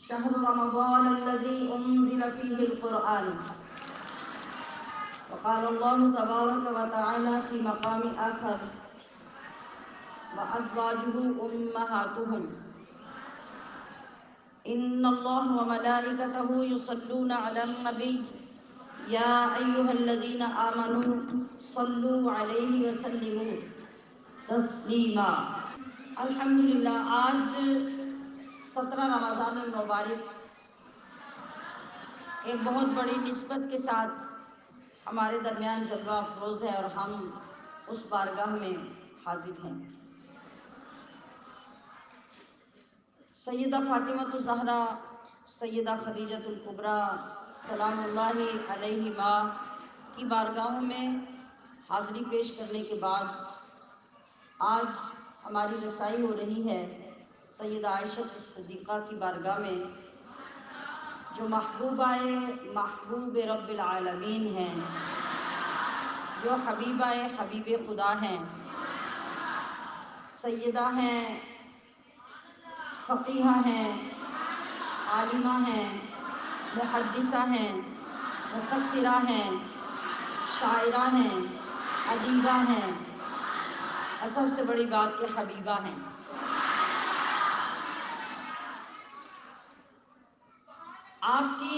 شهر رمضان الذي أنزل فيه القرآن. وقال الله تبارك وتعالى في مقام آخر: وأزواجه أمهاتهم إن الله وملائكته يصلون على النبي يا أيها الذين آمنوا صلوا عليه وسلموا تسلیما. الحمدللہ آج 17 رمضان المبارک ایک بہت بڑی نسبت کے ساتھ ہمارے درمیان جلوہ افروز ہے اور ہم اس بارگاہ میں حاضر ہیں. سیدہ فاطمہ الزہرا، سیدہ خدیجۃ الکبریٰ سلام اللہ علیہما کی بارگاہوں میں حاضری پیش کرنے کے بعد آج ہماری رسائی ہو رہی ہے سیدہ عائشہ صدیقہ کی بارگاہ میں، جو محبوبہ محبوب رب العالمین ہیں، جو حبیبہ حبیب خدا ہیں، سیدہ ہیں، فقیہہ ہیں، عالمہ ہیں، محدثہ ہیں، مفسرہ ہیں، شاعرہ ہیں، ادیبہ ہیں، اور سب سے بڑی بات کہ حبیبہ ہیں. آپ کی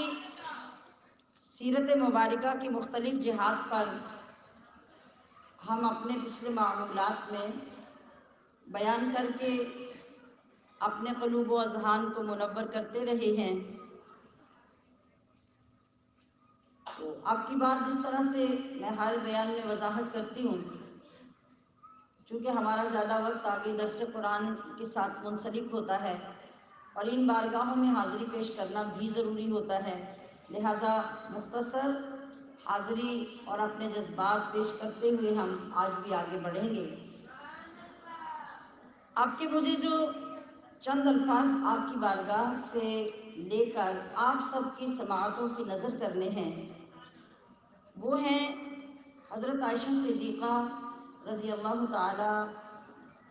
سیرت مبارکہ کی مختلف جہات پر ہم اپنے پچھلے معمولات میں بیان کر کے اپنے قلوب و اذہان کو منور کرتے رہے ہیں. تو آپ کی بات جس طرح سے میں ہر بیان میں وضاحت کرتی ہوں، چونکہ ہمارا زیادہ وقت آگے درس قرآن کے ساتھ منسلک ہوتا ہے اور ان بارگاہوں میں حاضری پیش کرنا بھی ضروری ہوتا ہے، لہٰذا مختصر حاضری اور اپنے جذبات پیش کرتے ہوئے ہم آج بھی آگے بڑھیں گے. آپ کے مجھے جو چند الفاظ آپ کی بارگاہ سے لے کر آپ سب کی سماعتوں کی نظر کرنے ہیں، وہ ہیں حضرت عائشہ صدیقہ رضی اللہ تعالی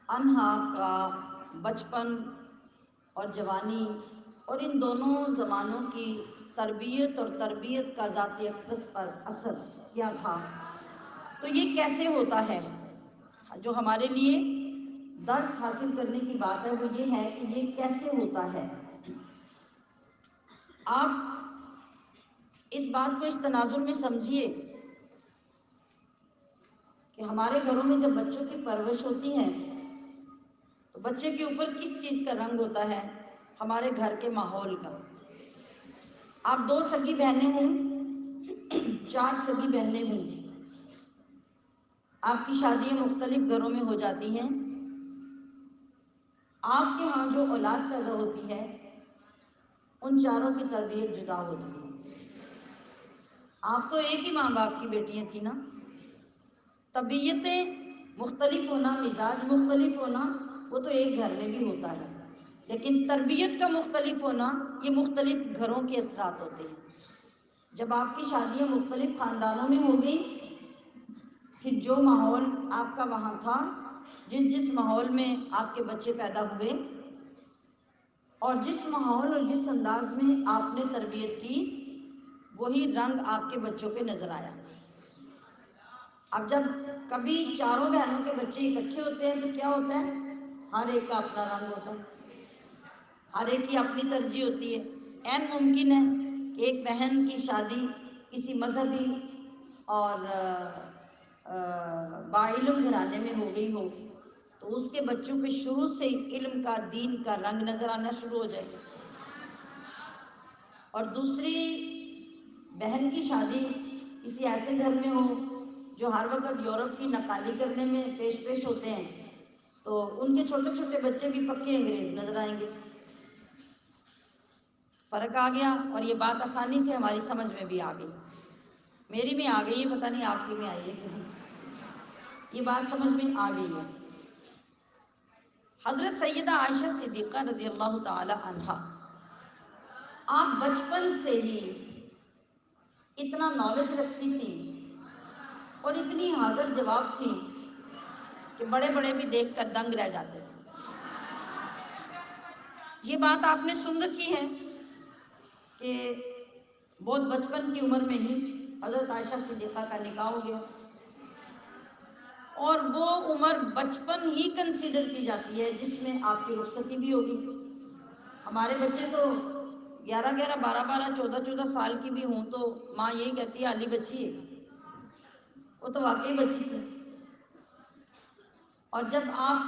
عنہا کا بچپن اور جوانی، اور ان دونوں زمانوں کی تربیت اور تربیت کا ذاتی اقدس پر اثر کیا تھا. تو یہ کیسے ہوتا ہے؟ جو ہمارے لیے درس حاصل کرنے کی بات ہے وہ یہ ہے کہ یہ کیسے ہوتا ہے. آپ اس بات کو اس تناظر میں سمجھیے کہ ہمارے گھروں میں جب بچوں کی پرورش ہوتی ہے تو بچے کے اوپر کس چیز کا رنگ ہوتا ہے؟ ہمارے گھر کے ماحول کا. آپ 2 سگی بہنیں ہوں، 4 سگی بہنیں ہوں، آپ کی شادیاں مختلف گھروں میں ہو جاتی ہیں. آپ کے ہاں جو اولاد پیدا ہوتی ہے ان چاروں کی تربیت جدا ہوتی ہے. آپ تو ایک ہی ماں باپ کی بیٹیاں تھیں نا. طبیعتیں مختلف ہونا، مزاج مختلف ہونا، وہ تو ایک گھر میں بھی ہوتا ہے، لیکن تربیت کا مختلف ہونا یہ مختلف گھروں کے اثرات ہوتے ہیں. جب آپ کی شادیاں مختلف خاندانوں میں ہو گئی، پھر جو ماحول آپ کا وہاں تھا، جس ماحول میں آپ کے بچے پیدا ہوئے اور جس ماحول اور جس انداز میں آپ نے تربیت کی، وہی رنگ آپ کے بچوں پہ نظر آیا. اب جب کبھی چاروں بہنوں کے بچے اکٹھے ہوتے ہیں تو کیا ہوتا ہے؟ ہر ایک کا اپنا رنگ ہوتا ہے، ہر ایک کی اپنی ترجیح ہوتی ہے. عین ممکن ہے کہ ایک بہن کی شادی کسی مذہبی اور باعلم گھرانے میں ہو گئی ہو تو اس کے بچوں پہ شروع سے علم کا، دین کا رنگ نظر آنا شروع ہو جائے گا. اور دوسری بہن کی شادی کسی ایسے گھر میں ہو جو ہر وقت یورپ کی نقالی کرنے میں پیش ہوتے ہیں تو ان کے چھوٹے چھوٹے بچے بھی پکے انگریز نظر آئیں گے. فرق آ گیا اور یہ بات آسانی سے ہماری سمجھ میں بھی آ گئی. میری میں آ گئی ہے، پتہ نہیں آپ کی میں آئی ہے کہ نہیں. یہ بات سمجھ میں آ گئی ہے. حضرت سیدہ عائشہ صدیقہ رضی اللہ تعالی عنہا، آپ بچپن سے ہی اتنا نالج رکھتی تھی اور اتنی حاضر جواب تھی کہ بڑے بڑے بھی دیکھ کر دنگ رہ جاتے تھے. یہ بات آپ نے سن رکھی ہے کہ بہت بچپن کی عمر میں ہی حضرت عائشہ صدیقہ کا نکاح ہو گیا، اور وہ عمر بچپن ہی کنسیڈر کی جاتی ہے جس میں آپ کی رخصتی بھی ہوگی۔ ہمارے بچے تو 11 12 12 14 14 سال کی بھی ہوں تو ماں یہی کہتی ہے علی بچی ہے، وہ تو واقعی بچی تھی۔ اور جب آپ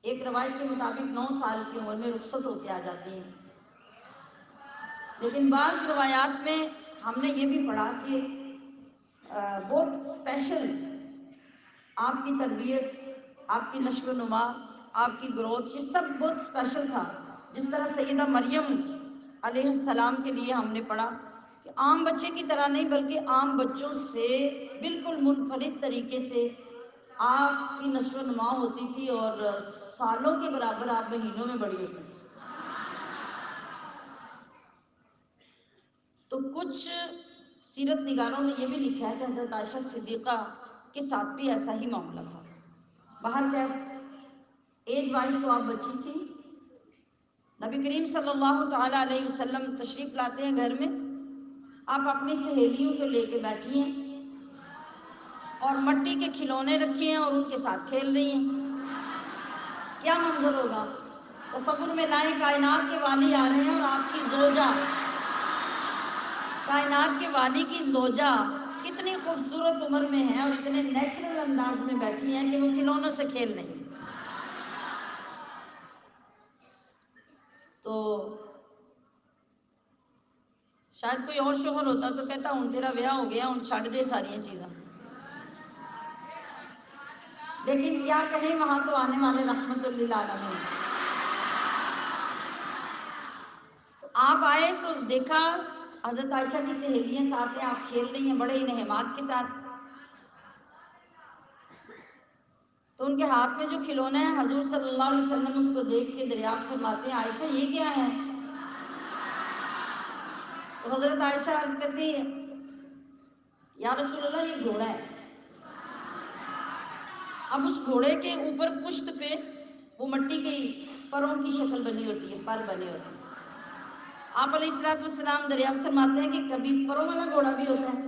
ایک روایت کے مطابق 9 سال کی عمر میں رخصت ہو کے آ جاتی ہیں، لیکن بعض روایات میں ہم نے یہ بھی پڑھا کہ بہت اسپیشل آپ کی تربیت، آپ کی نشو و نما، آپ کی گروتھ، یہ سب بہت اسپیشل تھا۔ جس طرح سیدہ مریم علیہ السلام کے لیے ہم نے پڑھا کہ عام بچے کی طرح نہیں بلکہ عام بچوں سے بالکل منفرد طریقے سے آپ کی نشو و نما ہوتی تھی، اور سالوں کے برابر آپ مہینوں میں بڑی ہوتی تھی۔ تو کچھ سیرت نگاروں نے یہ بھی لکھا ہے کہ حضرت عائشہ صدیقہ کے ساتھ بھی ایسا ہی معاملہ تھا۔ باہر کیا ایج وائز تو آپ بچی تھی، نبی کریم صلی اللہ تعالیٰ علیہ وسلم تشریف لاتے ہیں گھر میں، آپ اپنی سہیلیوں کو لے کے بیٹھی ہیں اور مٹی کے کھلونے رکھے ہیں اور ان کے ساتھ کھیل رہی ہیں۔ کیا منظر ہوگا؟ تصور میں لائیں، کائنات کے والی آ رہے ہیں اور آپ کی زوجہ، کائنات کے والی کی زوجہ کتنی خوبصورت عمر میں ہے اور اتنے نیچرل انداز میں بیٹھی ہیں کہ وہ کھلونوں سے کھیل رہی ہیں۔ تو شاید کوئی اور شوہر ہوتا تو کہتا ہوں تیرا بیاہ ہو گیا، ہوں چھڑ دے ساری چیزاں، لیکن کیا کہیں وہاں تو آنے والے رحمت للعالمین۔ تو آپ آئے تو دیکھا حضرت عائشہ کی سہیلیاں ساتھ ہیں، آپ کھیل رہی ہیں بڑے انہماک کے ساتھ، تو ان کے ہاتھ میں جو کھلونا ہے حضور صلی اللہ علیہ وسلم اس کو دیکھ کے دریافت فرماتے ہیں عائشہ یہ کیا ہے؟ تو حضرت عائشہ عرض کرتی ہے یا رسول اللہ یہ گھوڑا ہے۔ اب اس گھوڑے کے اوپر پشت پہ وہ مٹی کی پروں کی شکل بنی ہوتی ہے، پر بنے ہوتے ہیں۔ آپ علیہ الصلوۃ والسلام دریافت فرماتے ہیں کہ کبھی پروں والا گھوڑا بھی ہوتا ہے؟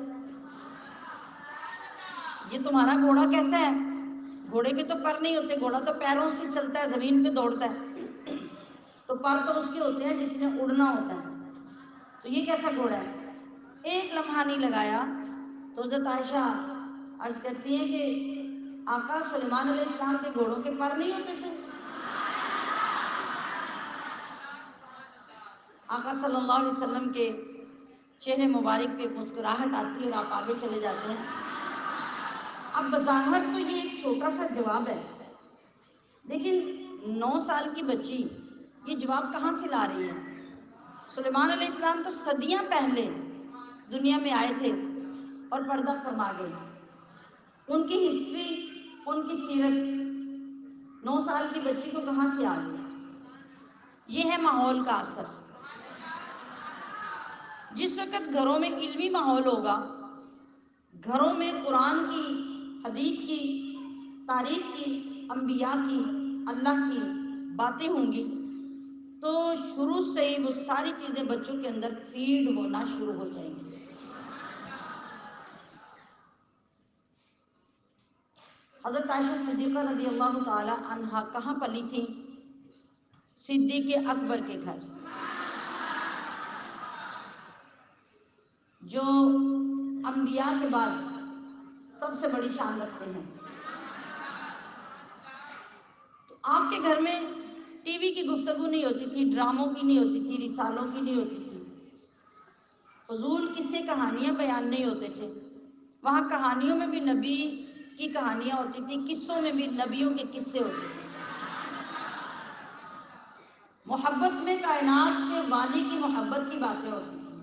یہ تمہارا گھوڑا کیسا ہے؟ گھوڑے کے تو پر نہیں ہوتے، گھوڑا تو پیروں سے چلتا ہے، زمین پہ دوڑتا ہے، تو پر تو اس کے ہوتے ہیں جس نے اڑنا ہوتا ہے، تو یہ کیسا گھوڑا ہے؟ ایک لمحہ نہیں لگایا تو حضرت عائشہ عرض کرتی ہیں کہ آقا سلیمان علیہ السلام کے گھوڑوں کے پر نہیں ہوتے تھے؟ آقا صلی اللہ علیہ وسلم کے چہرے مبارک پہ مسکراہٹ آتی ہے اور آپ آگے چلے جاتے ہیں۔ اب بظاہر تو یہ ایک چھوٹا سا جواب ہے، لیکن 9 سال کی بچی یہ جواب کہاں سے لا رہی ہے؟ سلیمان علیہ السلام تو صدیاں پہلے دنیا میں آئے تھے اور پردہ فرما گئے، ان کی ہسٹری، ان کی سیرت 9 سال کی بچی کو کہاں سے آ گئی؟ یہ ہے ماحول کا اثر۔ جس وقت گھروں میں علمی ماحول ہوگا، گھروں میں قرآن کی، حدیث کی، تاریخ کی، انبیاء کی، اللہ کی باتیں ہوں گی، تو شروع سے ہی وہ ساری چیزیں بچوں کے اندر فیڈ ہونا شروع ہو جائیں گی۔ حضرت عائشہ صدیقہ رضی اللہ تعالی عنہا کہاں پلی تھی؟ صدیق اکبر کے گھر، جو انبیاء کے بعد سب سے بڑی شان رکھتے ہیں۔ تو آپ کے گھر میں ٹی وی کی گفتگو نہیں ہوتی تھی، ڈراموں کی نہیں ہوتی تھی، رسالوں کی نہیں ہوتی تھی، فضول قصے کہانیاں بیان نہیں ہوتے تھے۔ وہاں کہانیوں میں بھی نبی کی کہانیاں ہوتی تھی، قصوں میں بھی نبیوں کے قصے ہوتے تھے۔ محبت میں کائنات کے والی کی محبت کی باتیں ہوتی تھیں۔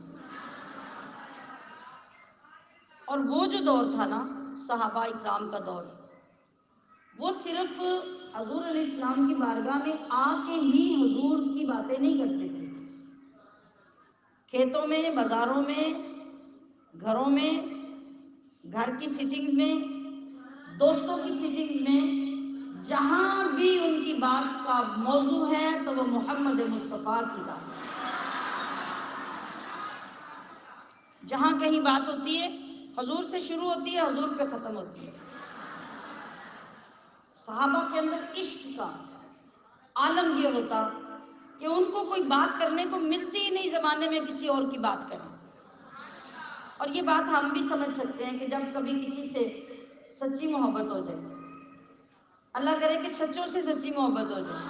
اور وہ جو دور تھا نا صحابہ اکرام کا دور، وہ صرف حضور علیہ السلام کی بارگاہ میں آ کے ہی حضور کی باتیں نہیں کرتے تھے، کھیتوں میں، بازاروں میں، گھروں میں، گھر کی سیٹنگ میں، دوستوں کی سیٹنگ میں، جہاں بھی ان کی بات کا موضوع ہے تو وہ محمد مصطفیٰ کی بات ہے۔ جہاں کہیں بات ہوتی ہے حضور سے شروع ہوتی ہے، حضور پہ ختم ہوتی ہے۔ صحابہ کے اندر عشق کا عالم یہ ہوتا کہ ان کو کوئی بات کرنے کو ملتی ہی نہیں زمانے میں کسی اور کی بات کریں۔ اور یہ بات ہم بھی سمجھ سکتے ہیں کہ جب کبھی کسی سے سچی محبت ہو جائے، اللہ کرے کہ سچوں سے سچی محبت ہو جائے،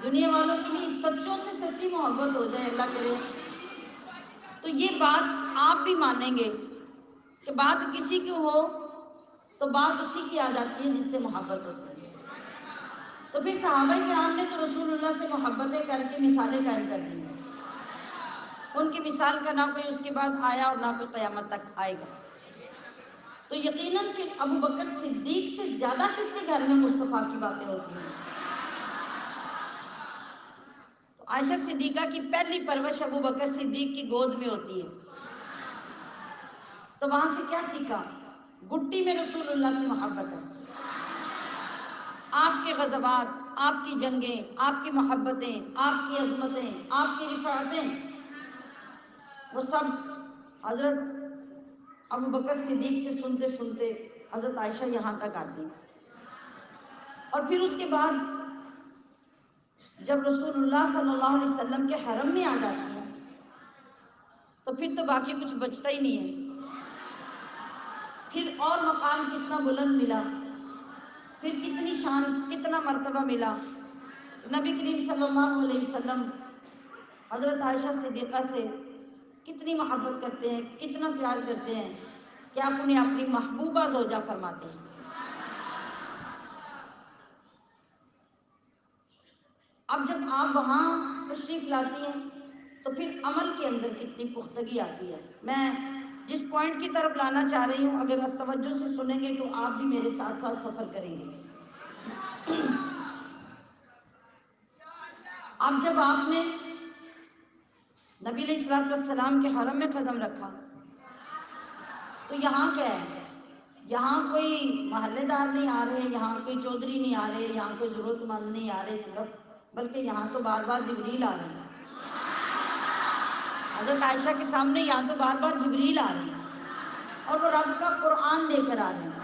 دنیا والوں کی نہیں، سچوں سے سچی محبت ہو جائے اللہ کرے، تو یہ بات آپ بھی مانیں گے کہ بات کسی کی ہو تو بات اسی کی آ جاتی ہے جس سے محبت ہوتی ہے۔ تو پھر صحابہ کرام نے تو رسول اللہ سے محبتیں کر کے مثالیں قائم کر دی ہیں، ان کی مثال کا نہ کوئی اس کے بعد آیا اور نہ کوئی قیامت تک آئے گا۔ تو یقیناً پھر ابو بکر صدیق سے زیادہ کس کے گھر میں مصطفیٰ کی باتیں ہوتی ہیں؟ تو عائشہ صدیقہ کی پہلی پرورش ابو بکر صدیق کی گود میں ہوتی ہے۔ تو وہاں سے کیا سیکھا؟ گٹی میں رسول اللہ کی محبت ہے، آپ کے غزوات، آپ کی جنگیں، آپ کی محبتیں، آپ کی عظمتیں، آپ کی رفاعتیں، وہ سب حضرت ابو بکر صدیق سے سنتے سنتے حضرت عائشہ یہاں تک آتی۔ اور پھر اس کے بعد جب رسول اللہ صلی اللہ علیہ وسلم کے حرم میں آ جاتی ہیں تو پھر تو باقی کچھ بچتا ہی نہیں ہے۔ پھر اور مقام کتنا بلند ملا، پھر کتنی شان، کتنا مرتبہ ملا۔ نبی کریم صلی اللہ علیہ وسلم حضرت عائشہ صدیقہ سے کتنی محبت کرتے ہیں، کتنا پیار کرتے ہیں کہ آپ انہیں اپنی محبوبہ زوجہ فرماتے ہیں۔ اب جب آپ وہاں تشریف لاتی ہیں تو پھر عمل کے اندر کتنی پختگی آتی ہے۔ میں جس پوائنٹ کی طرف لانا چاہ رہی ہوں، اگر آپ توجہ سے سنیں گے تو آپ بھی میرے ساتھ ساتھ سفر کریں گے۔ اب جب آپ نے نبی علیہ الصلوۃ والسلام کے حرم میں قدم رکھا تو یہاں کیا ہے؟ یہاں کوئی محلے دار نہیں آ رہے، یہاں کوئی چودھری نہیں آ رہے، یہاں کوئی ضرورت مند نہیں آ رہے صرف، بلکہ یہاں تو بار بار جبریل آ رہے ہیں۔ حضرت عائشہ کے سامنے یہاں تو بار بار جبریل آ رہے ہیں اور وہ رب کا قرآن لے کر آ رہے ہیں۔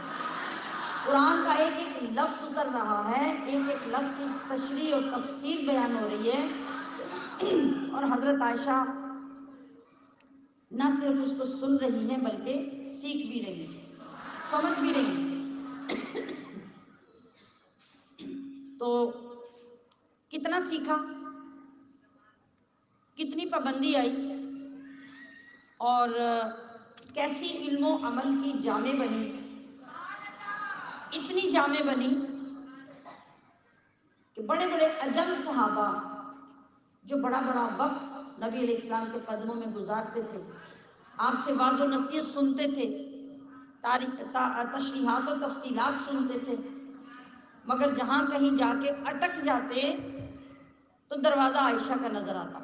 قرآن کا ایک ایک لفظ اتر رہا ہے، ایک ایک لفظ کی تشریح اور تفسیر بیان ہو رہی ہے، اور حضرت عائشہ نہ صرف اس کو سن رہی ہیں بلکہ سیکھ بھی رہی ہیں، سمجھ بھی رہی ہیں۔ تو کتنا سیکھا، کتنی پابندی آئی، اور کیسی علم و عمل کی جامع بنی، اتنی جامع بنی کہ بڑے بڑے اجل صحابہ جو بڑا بڑا وقت نبی علیہ السلام کے قدموں میں گزارتے تھے، آپ سے واعظ و نصیحت سنتے تھے، تشریحات و تفصیلات سنتے تھے، مگر جہاں کہیں جا کے اٹک جاتے تو دروازہ عائشہ کا نظر آتا۔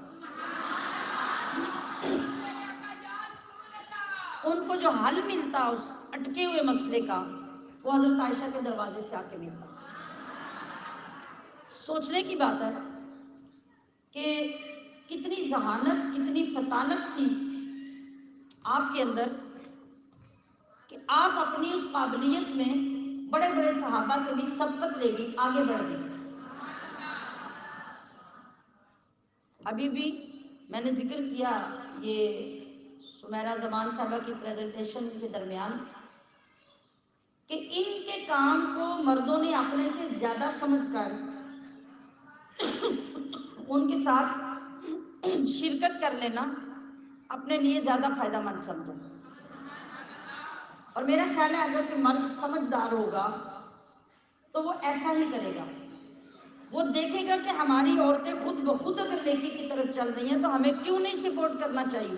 ان کو جو حل ملتا اس اٹکے ہوئے مسئلے کا، وہ حضرت عائشہ کے دروازے سے آ کے ملتا۔ سوچنے کی بات ہے کہ کتنی ذہانت، کتنی فطانت تھی آپ کے اندر کہ آپ اپنی اس قابلیت میں بڑے بڑے صحابہ سے بھی سبقت لے گئی، آگے بڑھ گئی۔ ابھی بھی میں نے ذکر کیا یہ سمیرہ زمان صاحبہ کی پریزنٹیشن کے درمیان کہ ان کے کام کو مردوں نے اپنے سے زیادہ سمجھ کر ان کے ساتھ شرکت کر لینا اپنے لیے زیادہ فائدہ مند سمجھا۔ اور میرا خیال ہے اگر کوئی مرد سمجھدار ہوگا تو وہ ایسا ہی کرے گا، وہ دیکھے گا کہ ہماری عورتیں خود بخود اگر نیکی کی طرف چل رہی ہیں تو ہمیں کیوں نہیں سپورٹ کرنا چاہیے۔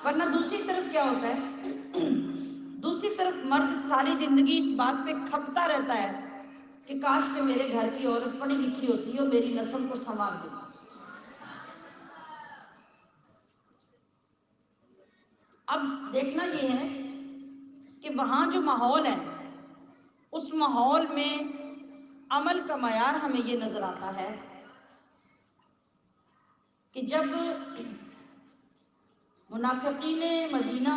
ورنہ دوسری طرف کیا ہوتا ہے، دوسری طرف مرد ساری زندگی اس بات پہ کھپتا رہتا ہے کہ کاش کہ میرے گھر کی عورت پڑھی لکھی ہوتی اور میری نسل کو سنوار دیتی۔ اب دیکھنا یہ ہے کہ وہاں جو ماحول ہے اس ماحول میں عمل کا معیار ہمیں یہ نظر آتا ہے کہ جب منافقین مدینہ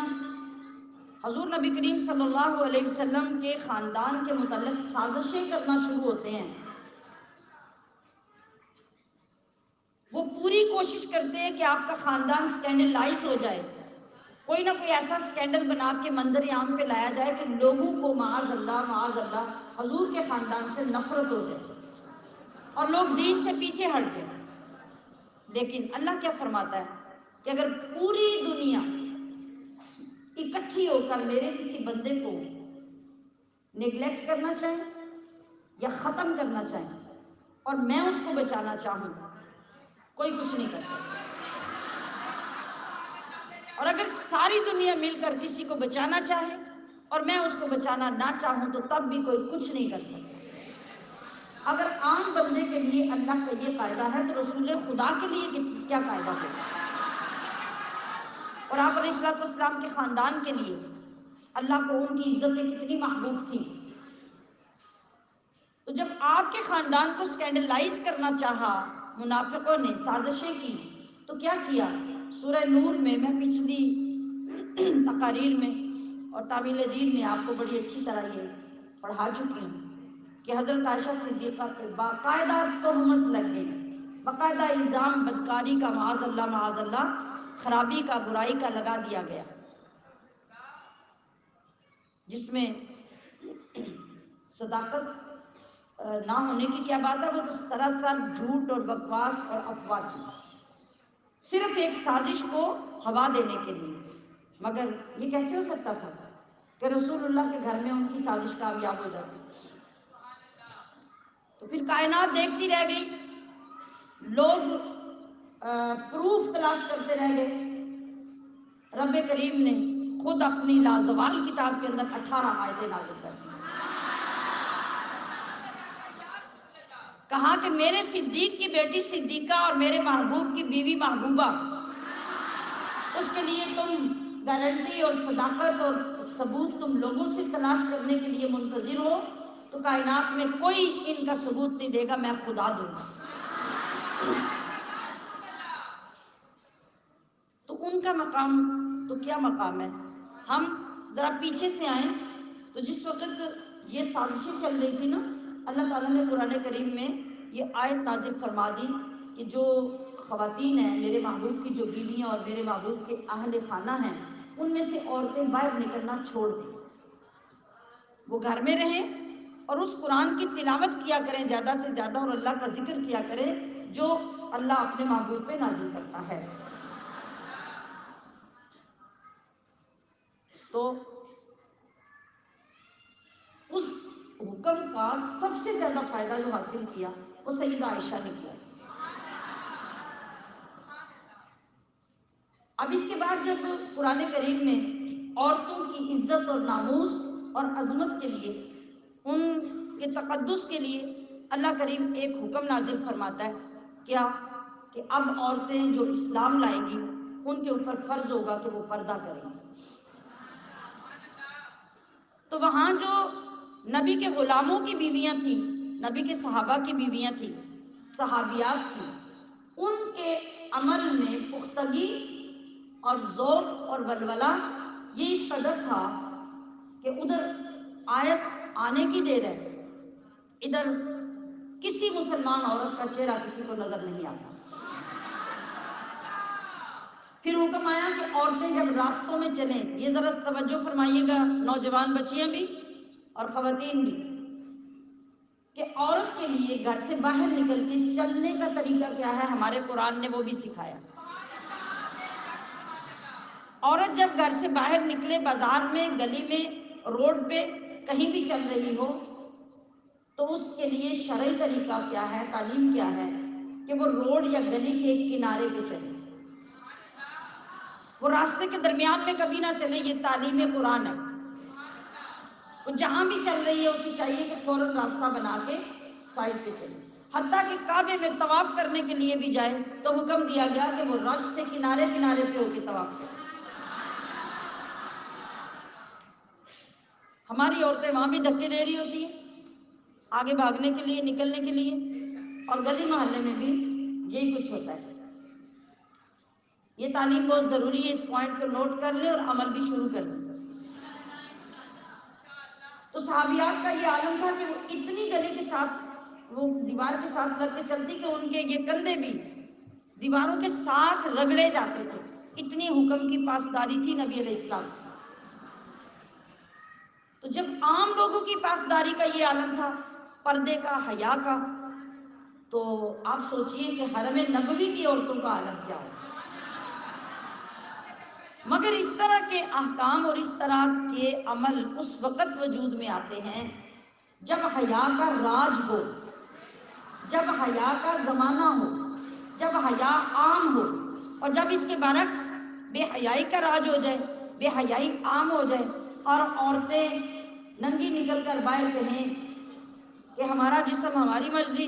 حضور نبی کریم صلی اللہ علیہ وسلم کے خاندان کے متعلق سازشیں کرنا شروع ہوتے ہیں. وہ پوری کوشش کرتے ہیں کہ آپ کا خاندان سکینڈلائز ہو جائے، کوئی نہ کوئی ایسا سکینڈل بنا کے منظر عام پہ لایا جائے کہ لوگوں کو معاذ اللہ حضور کے خاندان سے نفرت ہو جائے اور لوگ دین سے پیچھے ہٹ جائیں. لیکن اللہ کیا فرماتا ہے کہ اگر پوری دنیا اکٹھی ہو کر میرے کسی بندے کو نیگلیکٹ کرنا چاہیں یا ختم کرنا چاہیں اور میں اس کو بچانا چاہوں، کوئی کچھ نہیں کر سکتا. اور اگر ساری دنیا مل کر کسی کو بچانا چاہے اور میں اس کو بچانا نہ چاہوں تو تب بھی کوئی کچھ نہیں کر سکتا. اگر عام بندے کے لیے اللہ کا یہ قاعدہ ہے تو رسول خدا کے لیے کیا قاعدہ ہوگا؟ اور آپ علیہ الصلوۃ والسلام کے خاندان کے لیے اللہ کو ان کی عزتیں کتنی محبوب تھیں. تو جب آپ کے خاندان کو سکینڈلائز کرنا چاہا منافقوں نے، سازشیں کی، تو کیا کیا؟ سورہ نور میں میں پچھلی تقاریر میں اور تعمیل دین میں آپ کو بڑی اچھی طرح یہ پڑھا چکی ہوں کہ حضرت عائشہ صدیقہ کو باقاعدہ تہمت لگ گئی، باقاعدہ الزام بدکاری کا، معاذ اللہ خرابی کا، برائی کا لگا دیا گیا، جس میں صداقت نہ ہونے کی کیا بات ہے، وہ تو سراسر جھوٹ اور بکواس اور افواہ کی، صرف ایک سازش کو ہوا دینے کے لیے. مگر یہ کیسے ہو سکتا تھا کہ رسول اللہ کے گھر میں ان کی سازش کامیاب ہو جاتی؟ تو پھر کائنات دیکھتی رہ گئی، لوگ پروف تلاش کرتے رہ گئے. رب کریم نے خود اپنی لازوال کتاب کے اندر 18 آیتیں نازل کر دی. کہا کہ میرے صدیق کی بیٹی صدیقہ اور میرے محبوب کی بیوی محبوبہ، اس کے لیے تم گارنٹی اور صداقت اور ثبوت تم لوگوں سے تلاش کرنے کے لیے منتظر ہو تو کائنات میں کوئی ان کا ثبوت نہیں دے گا، میں خدا دوں گا. تو ان کا مقام تو کیا مقام ہے؟ ہم ذرا پیچھے سے آئیں تو جس وقت یہ سازشیں چل رہی تھی نا، اللہ تعالیٰ نے قرآن کریم میں یہ آیت نازل فرما دی کہ جو خواتین ہیں میرے محبوب کی، جو بیویاں اور میرے محبوب کے اہل خانہ ہیں، ان میں سے عورتیں باہر نکلنا چھوڑ دیں، وہ گھر میں رہیں اور اس قرآن کی تلاوت کیا کریں زیادہ سے زیادہ، اور اللہ کا ذکر کیا کریں جو اللہ اپنے محبوب پہ نازل کرتا ہے. تو اس حکم کا سب سے زیادہ فائدہ جو حاصل کیا وہ سیدہ عائشہ نے کیا. اب اس کے بعد جب قرآن کریم میں عورتوں کی عزت اور ناموس اور عظمت کے لیے، ان کے تقدس کے لیے اللہ کریم ایک حکم نازل فرماتا ہے. کیا؟ کہ اب عورتیں جو اسلام لائیں گی ان کے اوپر فرض ہوگا کہ وہ پردہ کریں. تو وہاں جو نبی کے غلاموں کی بیویاں تھیں، نبی کے صحابہ کی بیویاں تھیں، صحابیات تھیں، ان کے عمل میں پختگی اور ذوق اور ولولہ یہ اس قدر تھا کہ ادھر آیت آنے کی دیر ہے، ادھر کسی مسلمان عورت کا چہرہ کسی کو نظر نہیں آتا. پھر حکم آیا کہ عورتیں جب راستوں میں چلیں، یہ ذرا توجہ فرمائیے گا نوجوان بچیاں بھی اور خواتین بھی، کہ عورت کے لیے گھر سے باہر نکل کے چلنے کا طریقہ کیا ہے، ہمارے قرآن نے وہ بھی سکھایا. عورت جب گھر سے باہر نکلے، بازار میں، گلی میں، روڈ پہ کہیں بھی چل رہی ہو، تو اس کے لیے شرعی طریقہ کیا ہے، تعلیم کیا ہے کہ وہ روڈ یا گلی کے ایک کنارے پہ چلے، وہ راستے کے درمیان میں کبھی نہ چلے. یہ تعلیم قرآن ہے. وہ جہاں بھی چل رہی ہے اسے چاہیے کہ فوراً راستہ بنا کے سائڈ پہ چلے. حتیٰ کہ کعبے میں طواف کرنے کے لیے بھی جائے تو حکم دیا گیا کہ وہ رش سے کنارے کنارے پہ ہو کے طواف کرے. ہماری عورتیں وہاں بھی دھکے دے رہی ہوتی ہیں آگے بھاگنے کے لیے، نکلنے کے لیے، اور گلی محلے میں بھی یہی کچھ ہوتا ہے. یہ تعلیم بہت ضروری ہے، اس پوائنٹ کو نوٹ کر لیں اور عمل بھی شروع کر لیں۔ تو صحابیات کا یہ عالم تھا کہ وہ اتنی گلے کے ساتھ، وہ دیوار کے ساتھ لگ کے چلتی کہ ان کے یہ کندھے بھی دیواروں کے ساتھ رگڑے جاتے تھے، اتنی حکم کی پاسداری تھی نبی علیہ السلام۔ تو جب عام لوگوں کی پاسداری کا یہ عالم تھا، پردے کا، حیا کا، تو آپ سوچئے کہ حرم نبوی کی عورتوں کا عالم کیا ہو۔ مگر اس طرح کے احکام اور اس طرح کے عمل اس وقت وجود میں آتے ہیں جب حیا کا راج ہو، جب حیا کا زمانہ ہو، جب حیا عام ہو، اور جب اس کے برعکس بے حیائی کا راج ہو جائے، بے حیائی عام ہو جائے، اور عورتیں ننگی نکل کر باہر کہیں کہ ہمارا جسم ہماری مرضی،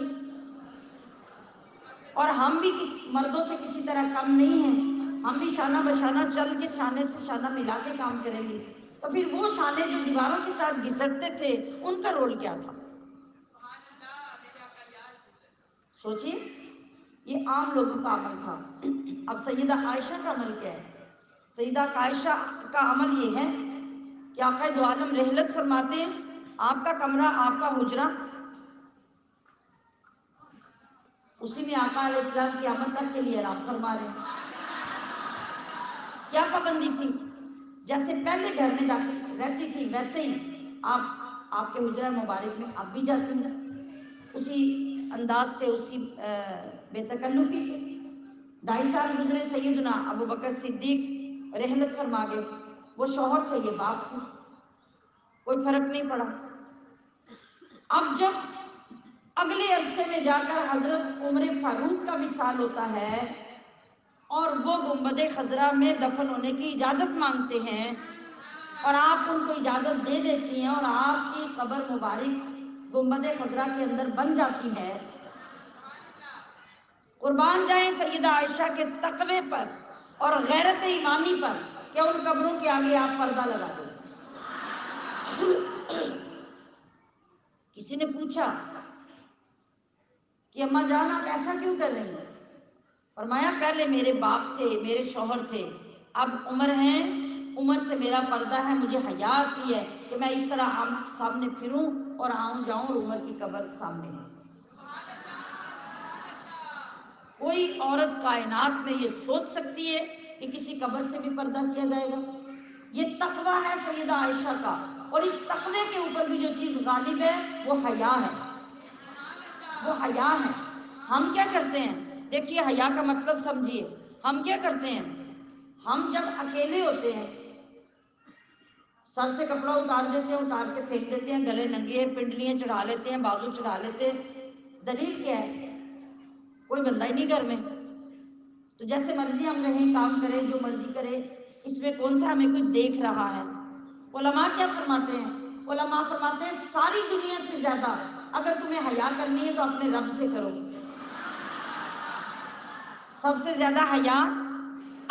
اور ہم بھی مردوں سے کسی طرح کم نہیں ہیں، ہم بھی شانہ بشانہ چل کے شانے سے شانہ ملا کے کام کریں گے، تو پھر وہ شانے جو دیواروں کے ساتھ گھسٹتے تھے ان کا رول کیا تھا؟ سوچئے، یہ عام لوگوں کا عمل تھا۔ اب سیدہ عائشہ کا عمل کیا ہے؟ سیدہ عائشہ کا عمل یہ ہے کہ آقا دو عالم رحلت فرماتے ہیں، آپ کا کمرہ، آپ کا حجرہ، اسی میں آقا علیہ السلام کی آمد تک کے لیے آرام فرما رہے ہیں۔ کیا پابندی تھی؟ جیسے پہلے گھر میں داخل رہتی تھی ویسے ہی آپ کے حجرہ مبارک میں آپ بھی جاتی ہیں، اسی انداز سے، اسی بے تکلفی سے۔ 2.5 سال گزرے، سیدنا ابو بکر صدیق رحلت فرما گئے، وہ شوہر تھے، یہ باپ تھے، کوئی فرق نہیں پڑا۔ اب جب اگلے عرصے میں جا کر حضرت عمر فاروق کا وصال ہوتا ہے اور وہ گنبد خضرا میں دفن ہونے کی اجازت مانگتے ہیں، اور آپ ان کو اجازت دے دیتی ہیں، اور آپ کی قبر مبارک گنبد خضرا کے اندر بن جاتی ہے۔ قربان جائیں سیدہ عائشہ کے تقوی پر اور غیرت ایمانی پر کہ ان قبروں کے آگے آپ پردہ لگا دیں۔ کسی نے پوچھا کہ اماں جان آپ ایسا کیوں کر رہی ہیں؟ فرمایا پہلے میرے باپ تھے، میرے شوہر تھے، اب عمر ہیں، عمر سے میرا پردہ ہے، مجھے حیا آتی ہے کہ میں اس طرح سامنے پھروں اور آؤں جاؤں، اور عمر کی قبر سامنے ہے۔ کوئی عورت کائنات میں یہ سوچ سکتی ہے کہ کسی قبر سے بھی پردہ کیا جائے گا؟ یہ تقویٰ ہے سیدہ عائشہ کا، اور اس تقوی کے اوپر بھی جو چیز غالب ہے وہ حیا ہے، وہ حیا ہے۔ ہم کیا کرتے ہیں؟ دیکھیے حیا کا مطلب سمجھیے، ہم کیا کرتے ہیں؟ ہم جب اکیلے ہوتے ہیں سر سے کپڑا اتار دیتے ہیں، اتار کے پھینک دیتے ہیں، گلے ننگے ہیں، پنڈلیاں چڑھا لیتے ہیں، بازو چڑھا لیتے ہیں۔ دلیل کیا ہے؟ کوئی بندہ ہی نہیں گھر میں، تو جیسے مرضی ہم رہیں، کام کریں، جو مرضی کریں، اس میں کون سا ہمیں کوئی دیکھ رہا ہے؟ علماء کیا فرماتے ہیں؟ علماء فرماتے ہیں ساری دنیا سے زیادہ اگر تمہیں حیا کرنی ہے تو اپنے رب سے کرو۔ سب سے زیادہ حیا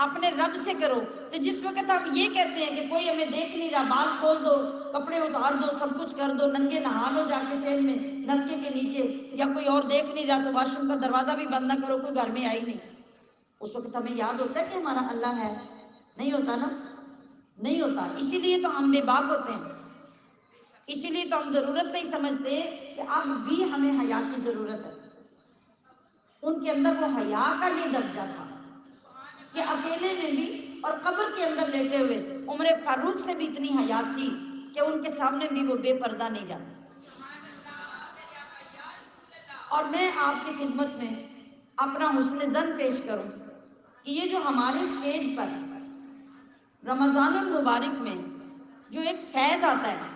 اپنے رب سے کرو۔ تو جس وقت ہم یہ کہتے ہیں کہ کوئی ہمیں دیکھ نہیں رہا، بال کھول دو، کپڑے اتار دو، سب کچھ کر دو، ننگے نہا لو جا کے سیل میں نلکے کے نیچے، یا کوئی اور دیکھ نہیں رہا تو واش روم کا دروازہ بھی بند نہ کرو، کوئی گھر میں آئی نہیں، اس وقت ہمیں یاد ہوتا ہے کہ ہمارا اللہ ہے؟ نہیں ہوتا نا، نہیں ہوتا۔ اسی لیے تو ہم بے باک ہوتے ہیں، اسی لیے تو ہم ضرورت نہیں سمجھتے کہ اب بھی ہمیں حیا کی ضرورت ہے۔ ان کے اندر وہ حیا کا یہ درجہ تھا کہ اکیلے میں بھی اور قبر کے اندر لیٹے ہوئے عمر فاروق سے بھی اتنی حیا تھی کہ ان کے سامنے بھی وہ بے پردہ نہیں جاتے۔ اور میں آپ کی خدمت میں اپنا حسن ظن پیش کروں کہ یہ جو ہمارے اسٹیج پر رمضان المبارک میں جو ایک فیض آتا ہے،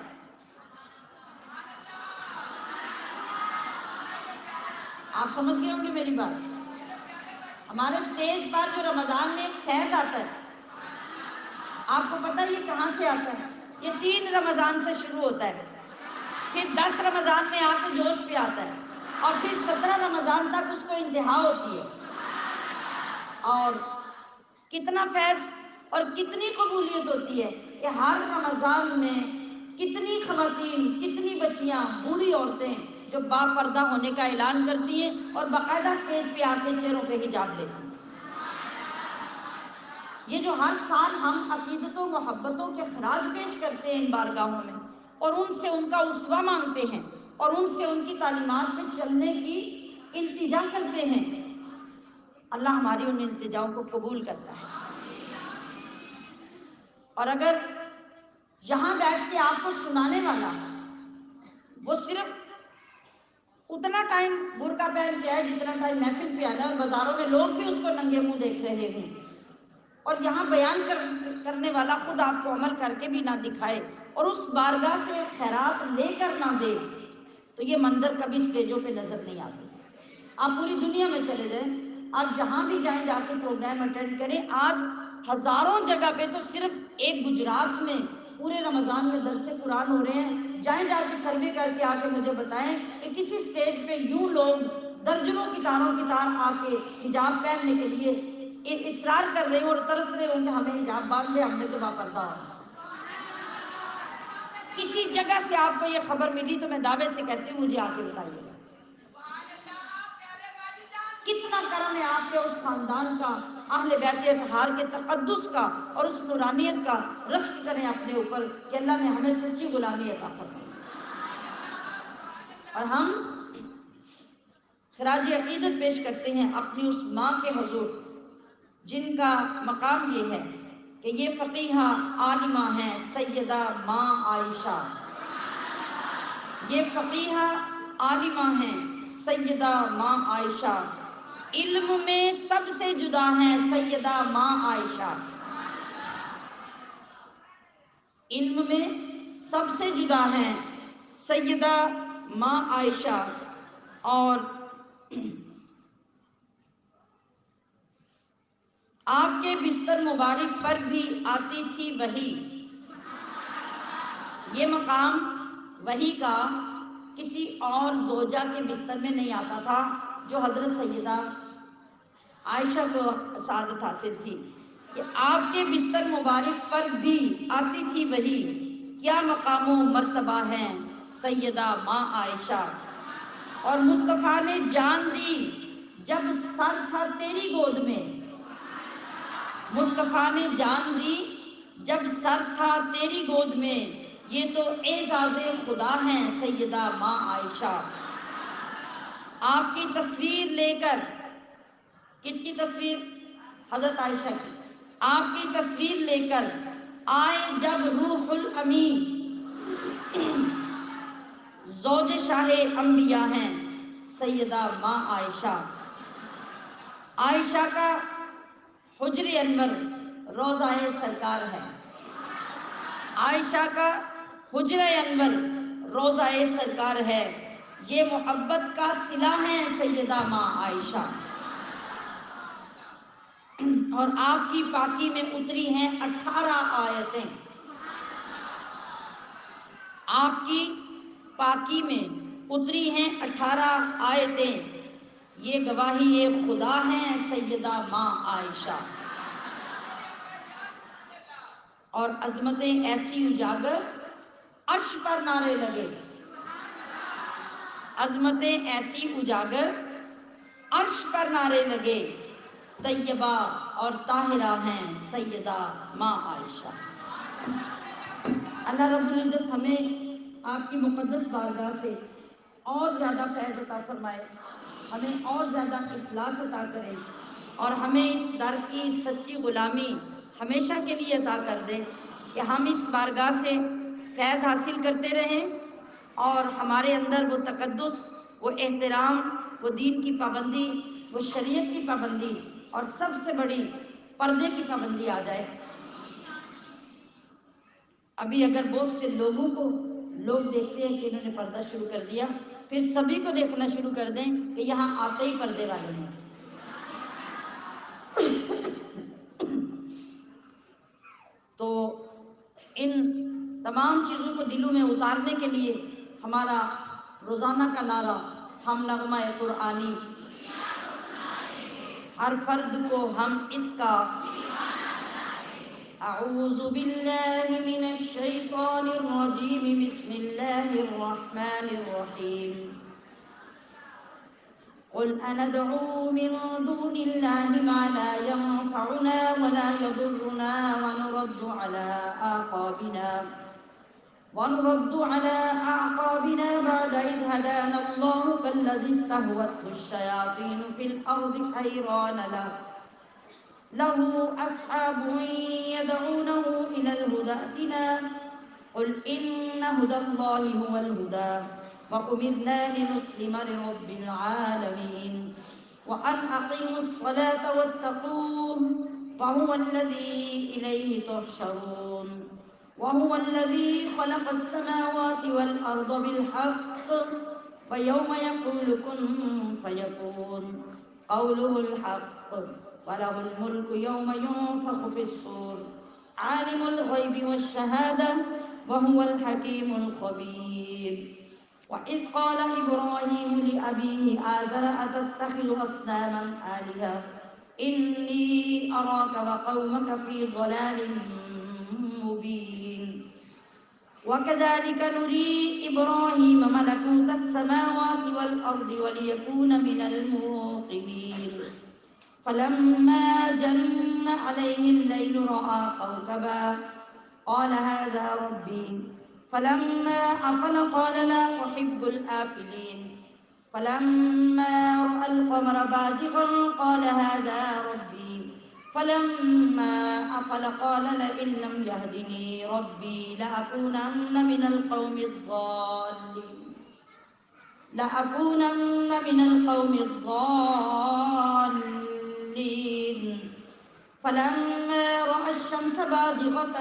آپ سمجھ گئے ہوں گے میری بات، ہمارے اسٹیج پر جو رمضان میں ایک فیض آتا ہے، آپ کو پتہ یہ کہاں سے آتا ہے؟ یہ 3 رمضان سے شروع ہوتا ہے، پھر 10 رمضان میں آ کے جوش پہ آتا ہے، اور پھر 17 رمضان تک اس کو انتہا ہوتی ہے۔ اور کتنا فیض اور کتنی قبولیت ہوتی ہے کہ ہر رمضان میں کتنی خواتین، کتنی بچیاں، بوڑھی عورتیں جو با پردہ ہونے کا اعلان کرتی ہیں اور باقاعدہ اسٹیج پہ آ کے چہروں پہ حجاب لیتی ہیں۔ یہ جو ہر سال ہم عقیدتوں محبتوں کے خراج پیش کرتے ہیں ان بارگاہوں میں، اور ان سے ان کا اسوہ مانگتے ہیں اور ان سے ان کی تعلیمات پہ چلنے کی التجا کرتے ہیں، اللہ ہماری ان التجاؤں کو قبول کرتا ہے۔ اور اگر یہاں بیٹھ کے آپ کو سنانے والا وہ صرف اتنا ٹائم برقع پہن کے آئے جتنا ٹائم محفل پہ آنا، اور بازاروں میں لوگ بھی اس کو ننگے منہ دیکھ رہے ہوں، اور یہاں بیان کرنے والا خود آپ کو عمل کر کے بھی نہ دکھائے اور اس بارگاہ سے خیرات لے کر نہ دے، تو یہ منظر کبھی اسٹیجوں پہ نظر نہیں آتے۔ آپ پوری دنیا میں چلے جائیں، آپ جہاں بھی جائیں جا کے پروگرام اٹینڈ کریں، آج ہزاروں جگہ پہ تو صرف ایک گجرات میں پورے رمضان میں درس قرآن ہو رہے ہیں، جائیں جا کے سروے کر کے آ کے مجھے بتائیں کہ کسی اسٹیج پہ یوں لوگ درجنوں کی تاروں کی تار آ کے حجاب پہننے کے لیے اصرار کر رہے ہوں اور ترس رہے ہوں کہ ہمیں حجاب باندھ دے، ہم نے تو باپردہ ہو۔ کسی جگہ سے آپ کو یہ خبر ملی تو میں دعوے سے کہتی ہوں مجھے آ کے بتائیے گا۔ کتنا کرم ہے آپ کے اس خاندان کا، اہل بیت اطہار کے تقدس کا اور اس نورانیت کا، رشک کریں اپنے اوپر کہ اللہ نے ہمیں سچی غلامی عطا فرمائی۔ اور ہم خراج عقیدت پیش کرتے ہیں اپنی اس ماں کے حضور جن کا مقام یہ ہے کہ یہ فقیہہ عالمہ ہیں سیدہ ماں عائشہ، یہ فقیہہ عالمہ ہیں سیدہ ماں عائشہ، علم میں سب سے جدا ہیں سیدہ ماں عائشہ، علم میں سب سے جدا ہیں سیدہ ماں عائشہ، اور آپ کے بستر مبارک پر بھی آتی تھی وحی۔ یہ مقام وحی کا کسی اور زوجہ کے بستر میں نہیں آتا تھا جو حضرت سیدہ عائشہ کو سعادت حاصل تھی کہ آپ کے بستر مبارک پر بھی آتی تھی وحی، کیا مقام و مرتبہ ہیں سیدہ ماں عائشہ، اور مصطفیٰ نے جان دی جب سر تھا تیری گود میں، مصطفیٰ نے جان دی جب سر تھا تیری گود میں، یہ تو اعزاز خدا ہیں سیدہ ماں عائشہ۔ آپ کی تصویر لے کر، کس کی تصویر؟ حضرت عائشہ کی، آپ کی تصویر لے کر آئے جب روح الامین، زوج شاہ انبیاء ہیں سیدہ ماں عائشہ۔ عائشہ کا حجر انور روضہ سرکار ہے، عائشہ کا حجر انور روضہ سرکار ہے، یہ محبت کا صلہ ہے سیدہ ماں عائشہ، اور آپ کی پاکی میں اتری ہیں 18 آیتیں، آپ کی پاکی میں اتری ہیں 18 آیتیں، یہ گواہی خدا ہیں سیدہ ماں عائشہ، اور عظمتیں ایسی اجاگر عرش پر نعرے لگے، عظمتیں ایسی اجاگر عرش پر نعرے لگے، طیبہ اور طاہرہ ہیں سیدہ ماں عائشہ۔ اللہ رب العزت ہمیں آپ کی مقدس بارگاہ سے اور زیادہ فیض عطا فرمائے، ہمیں اور زیادہ اخلاص عطا کرے، اور ہمیں اس در کی سچی غلامی ہمیشہ کے لیے عطا کر دے کہ ہم اس بارگاہ سے فیض حاصل کرتے رہیں، اور ہمارے اندر وہ تقدس، وہ احترام، وہ دین کی پابندی، وہ شریعت کی پابندی، اور سب سے بڑی پردے کی پابندی آ جائے۔ ابھی اگر بہت سے لوگوں کو لوگ دیکھتے ہیں کہ انہوں نے پردہ شروع کر دیا، پھر سبھی کو دیکھنا شروع کر دیں کہ یہاں آتے ہی پردے والے ہیں۔ تو ان تمام چیزوں کو دلوں میں اتارنے کے لیے ہمارا روزانہ کا نعرہ ہم نغمہ قرآنی، ہر فرد کو ہم اس کا اعوذ باللہ من الشیطان الرجیم بسم اللہ الرحمن الرحیم قل اندعو من دون اللہ ما لا ينفع ينفعنا ولا يضرنا ونرد على أعقابنا بعد إذ هدانا الله كالذي استهوته الشياطين في الأرض حيران له أصحاب يدعونه إلى الهدى ائتنا قل إن هدى الله هو الهدى وأمرنا لنسلم لرب العالمين وأن أقيموا الصلاة واتقوه وهو الذي إليه تحشرون وهو الذي خلق السماوات والأرض بالحق ويوم يقول كن فيكون قوله الحق وله الملك يوم ينفخ في الصور عالم الغيب والشهادة وهو الحكيم الخبير وإذ قال إبراهيم لأبيه آزر أتتخذ أصناما آلهة إني أراك وقومك في ضلال مبين وكذلك نري إبراهيم ملكوت السماوات والأرض وليكون من الموقنين فلما جن عليه الليل رأى كوكبا قال هذا ربي فلما أفل قال لا أحب الآفلين فلما رأى القمر بازغا قال هذا ربي فلما أفل قال لئن لم يهدني ربي لأكونن من القوم الضالين فلما رأى الشمس بازغة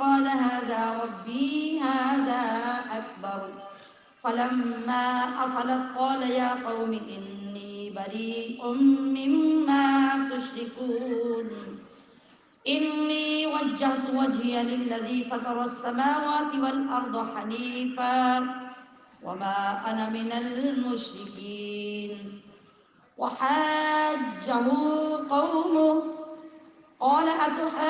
قال هذا ربي هذا أكبر فلما أفلت قال يا قوم إني بريء مما تشركون إني وجهت وجهي للذي فطر السماوات والأرض حنيفا وما أنا من المشركين وحاجه قومه قال أتحاجوني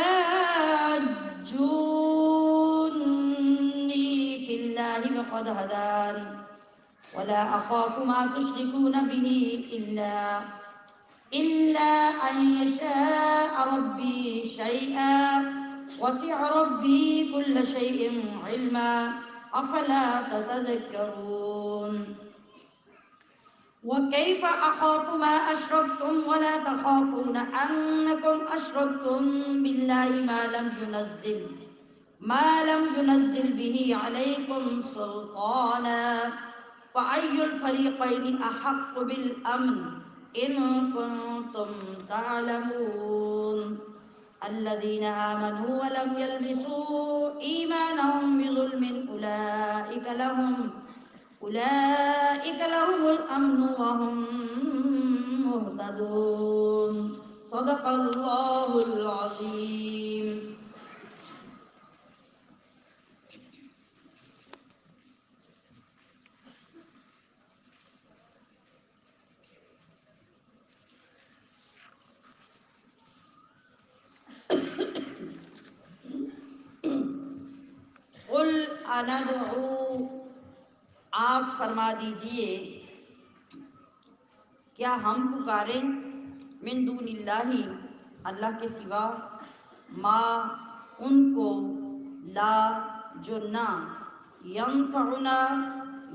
في الله وقد هدان ولا أخاف ما تشركون به إلا أن يشاء ربي شيئا وسع ربي كل شيء علما أفلا تتذكرون وكيف أخاف ما أشركتم ولا تخافون أنكم أشركتم بالله ما لم ينزل به عليكم سلطانا فأي الفريقين أحق بالأمن إن كنتم تعلمون الذين آمنوا ولم يلبسوا إيمانهم بظلم أولئك لهم الأمن وهم مهتدون صدق الله العظيم قل اندعو آپ فرما دیجئے کیا ہم پکاریں من دون اللہ اللہ کے سوا ما ان کو لا جو نہ ینفعنا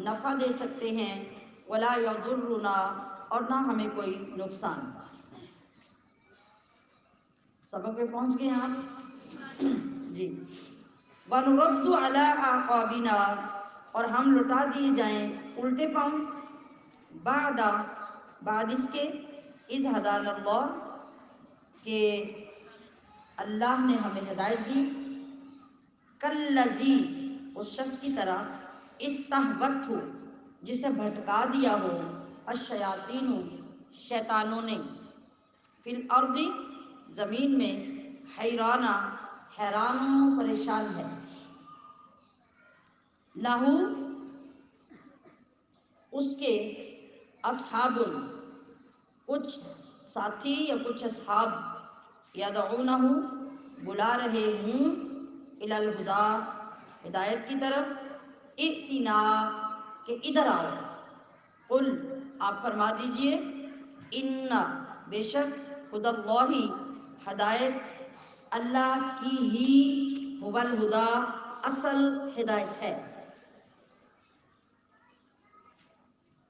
نفع دے سکتے ہیں ولا یضرنا اور نہ ہمیں کوئی نقصان. سبق پہ پہنچ گئے ہیں آپ جی. وَنُرَدُّ عَلَىٰ أَعْقَابِنَا اور ہم لوٹا دیے جائیں الٹے پاؤں بعد اس کے اذ ہدانا اللہ کہ اللہ نے ہمیں ہدایت دی کالذی اس شخص کی طرح استہوتہ جسے بھٹکا دیا ہو الشیاطین شیطانوں نے فی الارض زمین میں حیران و پریشان ہے لہو اس کے اصحاب کچھ ساتھی یا کچھ اصحاب یدعونہ بلا رہے ہوں الی الہدی ہدایت کی طرف ائتنا کہ ادھر آؤ. قل آپ فرما دیجئے ان بے شک ہدی اللہ ہدایت اللہ کی ہی هو الہدا اصل ہدایت ہے۔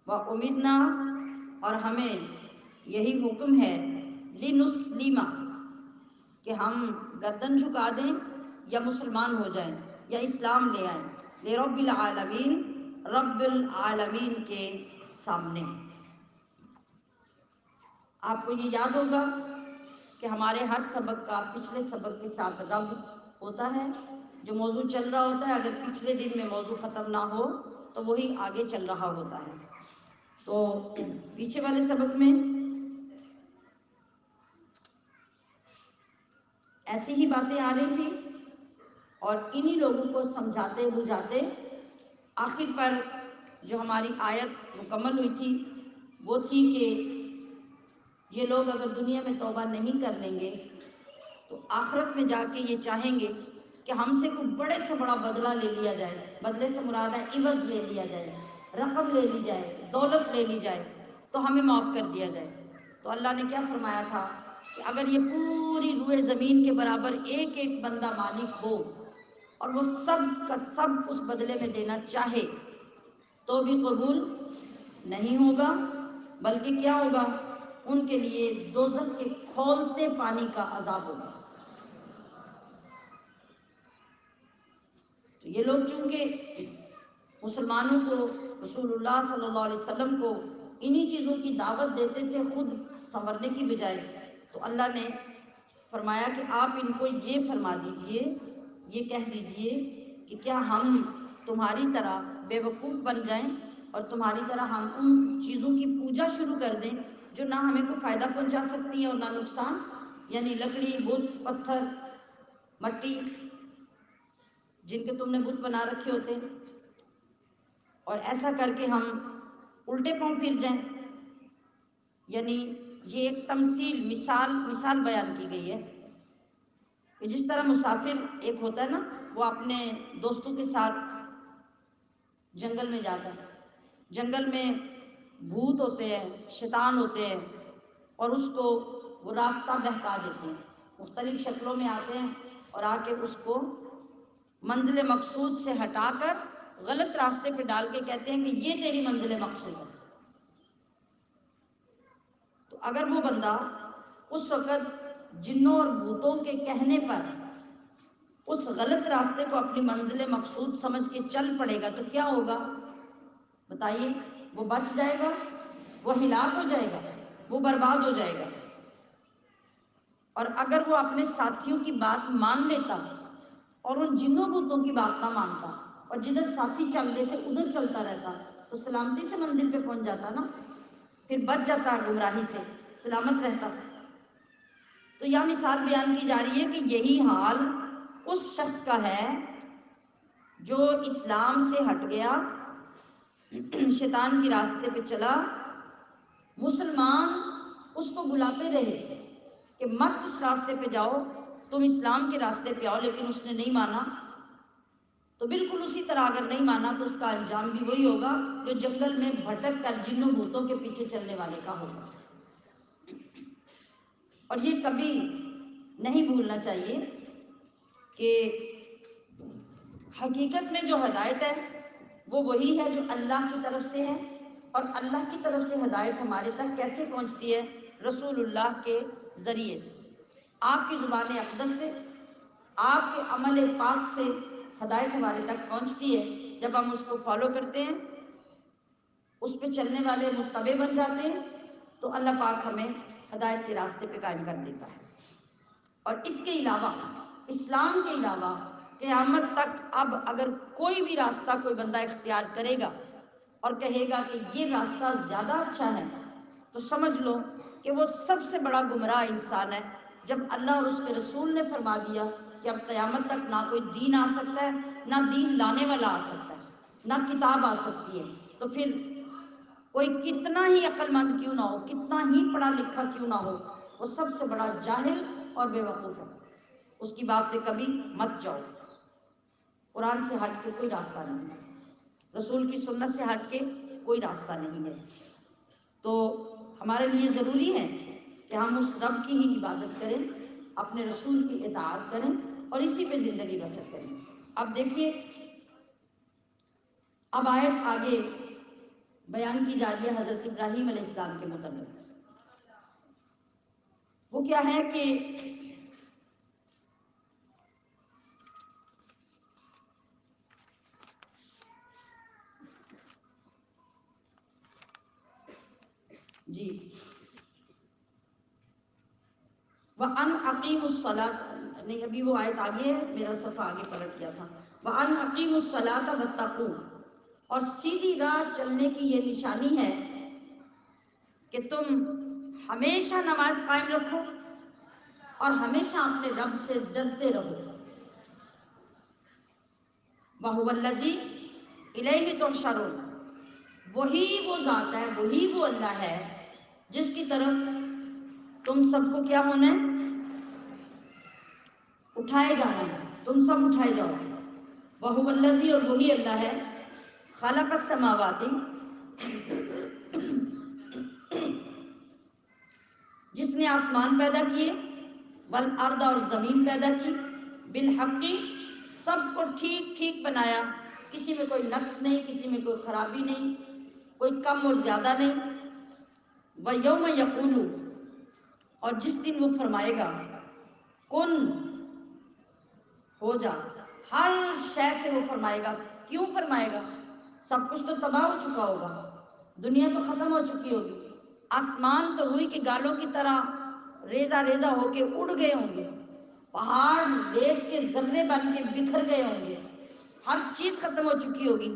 وَأُمِرْنَا اور ہمیں یہی حکم ہے لِنُسْلِمَ کہ ہم گردن جھکا دیں یا مسلمان ہو جائیں یا اسلام لے آئیں لِرَبِّ العالمین رب العالمین کے سامنے۔ آپ کو یہ یاد ہوگا کہ ہمارے ہر سبق کا پچھلے سبق کے ساتھ رب ہوتا ہے۔ جو موضوع چل رہا ہوتا ہے اگر پچھلے دن میں موضوع ختم نہ ہو تو وہی آگے چل رہا ہوتا ہے۔ تو پیچھے والے سبق میں ایسی ہی باتیں آ رہی تھیں اور انہی لوگوں کو سمجھاتے بجھاتے آخر پر جو ہماری آیت مکمل ہوئی تھی وہ تھی کہ یہ لوگ اگر دنیا میں توبہ نہیں کر لیں گے تو آخرت میں جا کے یہ چاہیں گے کہ ہم سے کوئی بڑے سے بڑا بدلہ لے لیا جائے۔ بدلے سے مراد ہے عوض لے لیا جائے، رقم لے لی جائے، دولت لے لی جائے تو ہمیں معاف کر دیا جائے۔ تو اللہ نے کیا فرمایا تھا کہ اگر یہ پوری روئے زمین کے برابر ایک ایک بندہ مالک ہو اور وہ سب کا سب اس بدلے میں دینا چاہے تو بھی قبول نہیں ہوگا، بلکہ کیا ہوگا؟ ان کے لیے دوزخ کے کھولتے پانی کا عذاب ہوگا۔ تو یہ لوگ چونکہ مسلمانوں کو، رسول اللہ صلی اللہ علیہ وسلم کو انہی چیزوں کی دعوت دیتے تھے خود سنورنے کی بجائے، تو اللہ نے فرمایا کہ آپ ان کو یہ فرما دیجئے، یہ کہہ دیجئے کہ کیا ہم تمہاری طرح بے وقوف بن جائیں اور تمہاری طرح ہم ان چیزوں کی پوجا شروع کر دیں جو نہ ہمیں کوئی فائدہ پہنچا سکتی ہیں اور نہ نقصان، یعنی لکڑی، بت، پتھر، مٹی، جن کے تم نے بت بنا رکھے ہوتے ہیں، اور ایسا کر کے ہم الٹے پاؤں پھر جائیں۔ یعنی یہ ایک تمثیل، مثال بیان کی گئی ہے کہ جس طرح مسافر ایک ہوتا ہے نا، وہ اپنے دوستوں کے ساتھ جنگل میں جاتا ہے، جنگل میں بھوت ہوتے ہیں، شیطان ہوتے ہیں، اور اس کو وہ راستہ بہکا دیتے ہیں، مختلف شکلوں میں آتے ہیں اور آ کے اس کو منزل مقصود سے ہٹا کر غلط راستے پہ ڈال کے کہتے ہیں کہ یہ تیری منزل مقصود ہے۔ تو اگر وہ بندہ اس وقت جنوں اور بھوتوں کے کہنے پر اس غلط راستے کو اپنی منزل مقصود سمجھ کے چل پڑے گا تو کیا ہوگا بتائیے؟ وہ بچ جائے گا؟ وہ ہلاک ہو جائے گا؟ وہ برباد ہو جائے گا؟ اور اگر وہ اپنے ساتھیوں کی بات مان لیتا اور ان جنوں بھوتوں کی بات نہ مانتا اور جدھر ساتھی چل رہے تھے ادھر چلتا رہتا تو سلامتی سے منزل پہ پہنچ جاتا نا، پھر بچ جاتا گمراہی سے، سلامت رہتا۔ تو یہ مثال بیان کی جا رہی ہے کہ یہی حال اس شخص کا ہے جو اسلام سے ہٹ گیا، شیطان کی راستے پہ چلا، مسلمان اس کو بلاتے رہے کہ مت اس راستے پہ جاؤ، تم اسلام کے راستے پہ آؤ، لیکن اس نے نہیں مانا، تو بالکل اسی طرح اگر نہیں مانا تو اس کا انجام بھی وہی ہوگا جو جنگل میں بھٹک کر جنوں بھوتوں کے پیچھے چلنے والے کا ہوگا۔ اور یہ کبھی نہیں بھولنا چاہیے کہ حقیقت میں جو ہدایت ہے وہ وہی ہے جو اللہ کی طرف سے ہے، اور اللہ کی طرف سے ہدایت ہمارے تک کیسے پہنچتی ہے؟ رسول اللہ کے ذریعے سے، آپ کی زبان اقدس سے، آپ کے عمل پاک سے ہدایت ہمارے تک پہنچتی ہے۔ جب ہم اس کو فالو کرتے ہیں، اس پہ چلنے والے متبع بن جاتے ہیں تو اللہ پاک ہمیں ہدایت کے راستے پہ قائم کر دیتا ہے۔ اور اس کے علاوہ، اسلام کے علاوہ قیامت تک اب اگر کوئی بھی راستہ کوئی بندہ اختیار کرے گا اور کہے گا کہ یہ راستہ زیادہ اچھا ہے تو سمجھ لو کہ وہ سب سے بڑا گمراہ انسان ہے۔ جب اللہ اور اس کے رسول نے فرما دیا کہ اب قیامت تک نہ کوئی دین آ سکتا ہے، نہ دین لانے والا آ سکتا ہے، نہ کتاب آ سکتی ہے، تو پھر کوئی کتنا ہی عقل مند کیوں نہ ہو، کتنا ہی پڑھا لکھا کیوں نہ ہو، وہ سب سے بڑا جاہل اور بے وقوف ہے۔ اس کی بات پہ کبھی مت جاؤ۔ قرآن سے ہٹ کے کوئی راستہ نہیں ہے، رسول کی سنت سے ہٹ کے کوئی راستہ نہیں ہے۔ تو ہمارے لیے ضروری ہے کہ ہم اس رب کی ہی عبادت کریں اپنے رسول کی اطاعت کریں اور اسی پہ زندگی بسر کریں۔ اب دیکھیے، اب آیت آگے بیان کی جا رہی ہے حضرت ابراہیم علیہ السلام کے متعلق۔ وہ کیا ہے کہ جی وَأَنْ أَقِيمُوا الصَّلَاةَ، نہیں ابھی وہ آیت آگے ہے، میرا صفحہ آگے پلٹ گیا تھا۔ وَأَنْ أَقِيمُوا الصَّلَاةَ وَاتَّقُوا، اور سیدھی راہ چلنے کی یہ نشانی ہے کہ تم ہمیشہ نماز قائم رکھو اور ہمیشہ اپنے رب سے ڈرتے رہو۔ وَهُوَ الَّذِي إِلَيْهِ تُحْشَرُونَ، وہی وہ ذات ہے، وہی وہ اللہ ہے جس کی طرف تم سب کو کیا ہونا ہے؟ اٹھائے جانا ہے، تم سب اٹھائے جاؤ گے۔ وَهُوَ الَّذِي، اور وہی اللہ ہے، خَلَقَ السَّمَاوَاتِ، جس نے آسمان پیدا کیے، والارض، اور زمین پیدا کی، بالحق، سب کو ٹھیک ٹھیک بنایا، کسی میں کوئی نقص نہیں، کسی میں کوئی خرابی نہیں، کوئی کم اور زیادہ نہیں۔ وَيَوْمَ يَقُولُ، اور جس دن وہ فرمائے گا، کن، ہو جا، ہر شے سے وہ فرمائے گا۔ کیوں فرمائے گا؟ سب کچھ تو تباہ ہو چکا ہوگا، دنیا تو ختم ہو چکی ہوگی، آسمان تو روئی کے گالوں کی طرح ریزہ ریزہ ہو کے اڑ گئے ہوں گے، پہاڑ ریت کے ذرے بن کے بکھر گئے ہوں گے، ہر چیز ختم ہو چکی ہوگی۔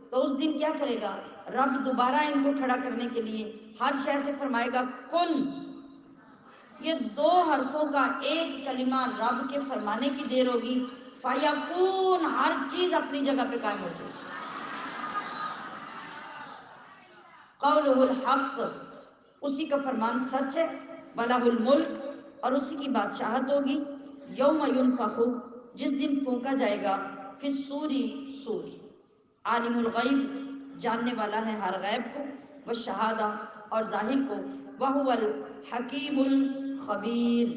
تو اس دن کیا کرے گا رب؟ دوبارہ ان کو کھڑا کرنے کے لیے ہر شے سے فرمائے گا کن۔ یہ دو حرفوں کا ایک کلمہ رب کے فرمانے کی دیر ہوگی، فَيَكُونُ، ہر چیز اپنی جگہ پہ قائم ہو جائے گی۔ قَوْلُهُ الْحَقُّ، اسی کا فرمان سچ ہے، وَلَهُ الْمُلْكُ، اور اسی کی بادشاہت ہوگی، یوم ينفخ، جس دن پھونکا جائے گا، فی الصور، صور، عالم الغیب، جاننے والا ہے ہر غیب کو، والشہادہ، اور ظاہر کو، وَهُوَ الْحَكِيمُ الْخَبِيرُ۔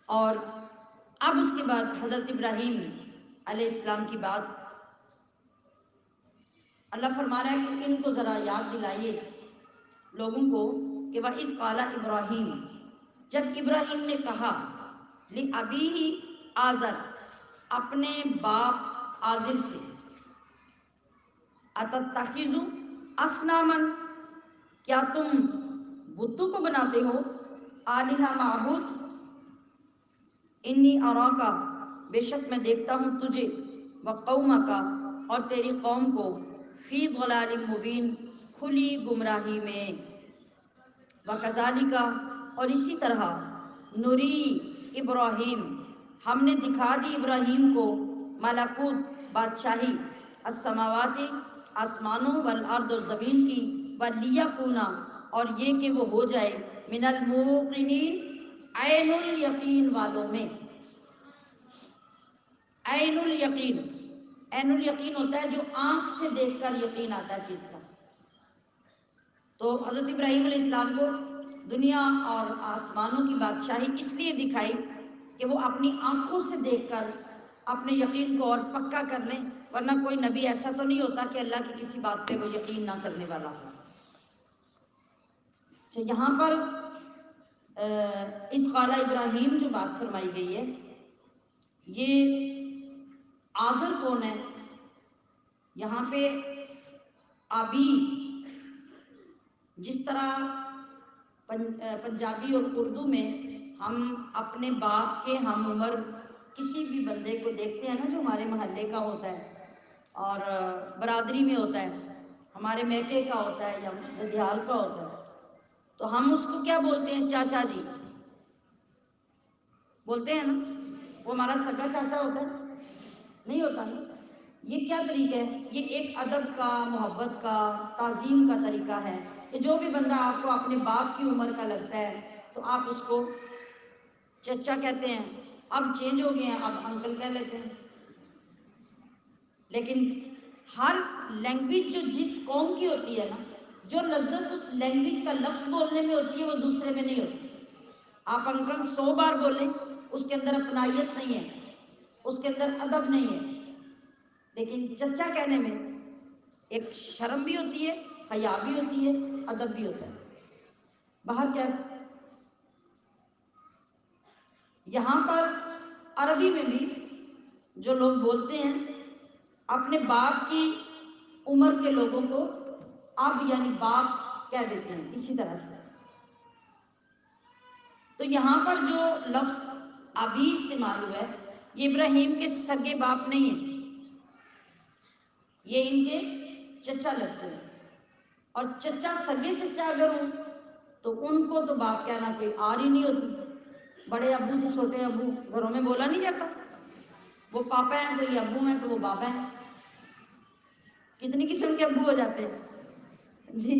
اور اب اس کے بعد حضرت ابراہیم علیہ السلام کی بات اللہ فرما رہا ہے کہ ان کو ذرا یاد دلائیے لوگوں کو کہ وَإِذْ قَالَ إِبْرَاهِيمُ، جب ابراہیم نے کہا، لِأَبِيهِ آزر، اپنے باپ آزر سے، أَتَتَّخِذُ أَصْنَامًا، کیا تم بتوں کو بناتے ہو، آلہہ، معبود، انی اراکا، بے شک میں دیکھتا ہوں تجھے، وقومکا، اور تیری قوم کو، فی ضلال مبین، کھلی گمراہی میں، وکذالک، اور اسی طرح، نری ابراہیم، ہم نے دکھا دی ابراہیم کو، ملکوت، بادشاہی، السماوات، آسمانوں، والارض، اور زمین کی، ولیکون، اور یہ کہ وہ ہو جائے، من الموقنین، عین الیقین والوں میں۔ عین الیقین، عین الیقین ہوتا ہے جو آنکھ سے دیکھ کر یقین آتا ہے چیز کا۔ تو حضرت ابراہیم علیہ السلام کو دنیا اور آسمانوں کی بادشاہی اس لیے دکھائی کہ وہ اپنی آنکھوں سے دیکھ کر اپنے یقین کو اور پکا کر لیں، ورنہ کوئی نبی ایسا تو نہیں ہوتا کہ اللہ کی کسی بات پہ وہ یقین نہ کرنے والا ہو۔ تو یہاں پر اس قال ابراہیم جو بات فرمائی گئی ہے، یہ آزر کون ہے؟ یہاں پہ آبی، جس طرح پنجابی اور اردو میں ہم اپنے باپ کے ہم عمر کسی بھی بندے کو دیکھتے ہیں نا، جو ہمارے محلے کا ہوتا ہے اور برادری میں ہوتا ہے، ہمارے میکے کا ہوتا ہے یا ددھیال کا ہوتا ہے، تو ہم اس کو کیا بولتے ہیں؟ چاچا جی بولتے ہیں نا، وہ ہمارا سگا چاچا ہوتا ہے؟ نہیں ہوتا نا۔ یہ کیا طریقہ ہے؟ یہ ایک ادب کا، محبت کا، تعظیم کا طریقہ ہے کہ جو بھی بندہ آپ کو اپنے باپ کی عمر کا لگتا ہے تو آپ اس کو چچا کہتے ہیں۔ اب چینج ہو گئے ہیں، اب انکل کہہ لیتے ہیں، لیکن ہر لینگویج جو جس قوم کی ہوتی ہے نا، جو لذت اس لینگویج کا لفظ بولنے میں ہوتی ہے وہ دوسرے میں نہیں ہوتی۔ آپ انکل 100 بار بولیں، اس کے اندر اپنائیت نہیں ہے، اس کے اندر ادب نہیں ہے، لیکن چچا کہنے میں ایک شرم بھی ہوتی ہے، حیا بھی ہوتی ہے، ادب بھی ہوتا ہے۔ باہر کیا یہاں پر عربی میں بھی جو لوگ بولتے ہیں اپنے باپ کی عمر کے لوگوں کو اب یعنی باپ کہہ دیتے ہیں اسی طرح سے۔ تو یہاں پر جو لفظ ابھی استعمال ہوا ہے یہ ابراہیم کے سگے باپ نہیں ہیں، یہ ان کے چچا لگتے ہیں، اور چچا سگے چچا اگر ہوں تو ان کو تو باپ کہنا کوئی آر ہی نہیں ہوتی۔ بڑے ابو تو چھوٹے ابو گھروں میں بولا نہیں جاتا، وہ پاپا ہیں تو یہ ابو ہیں تو وہ بابا ہیں، کتنی قسم کے ابو ہو جاتے ہیں جی۔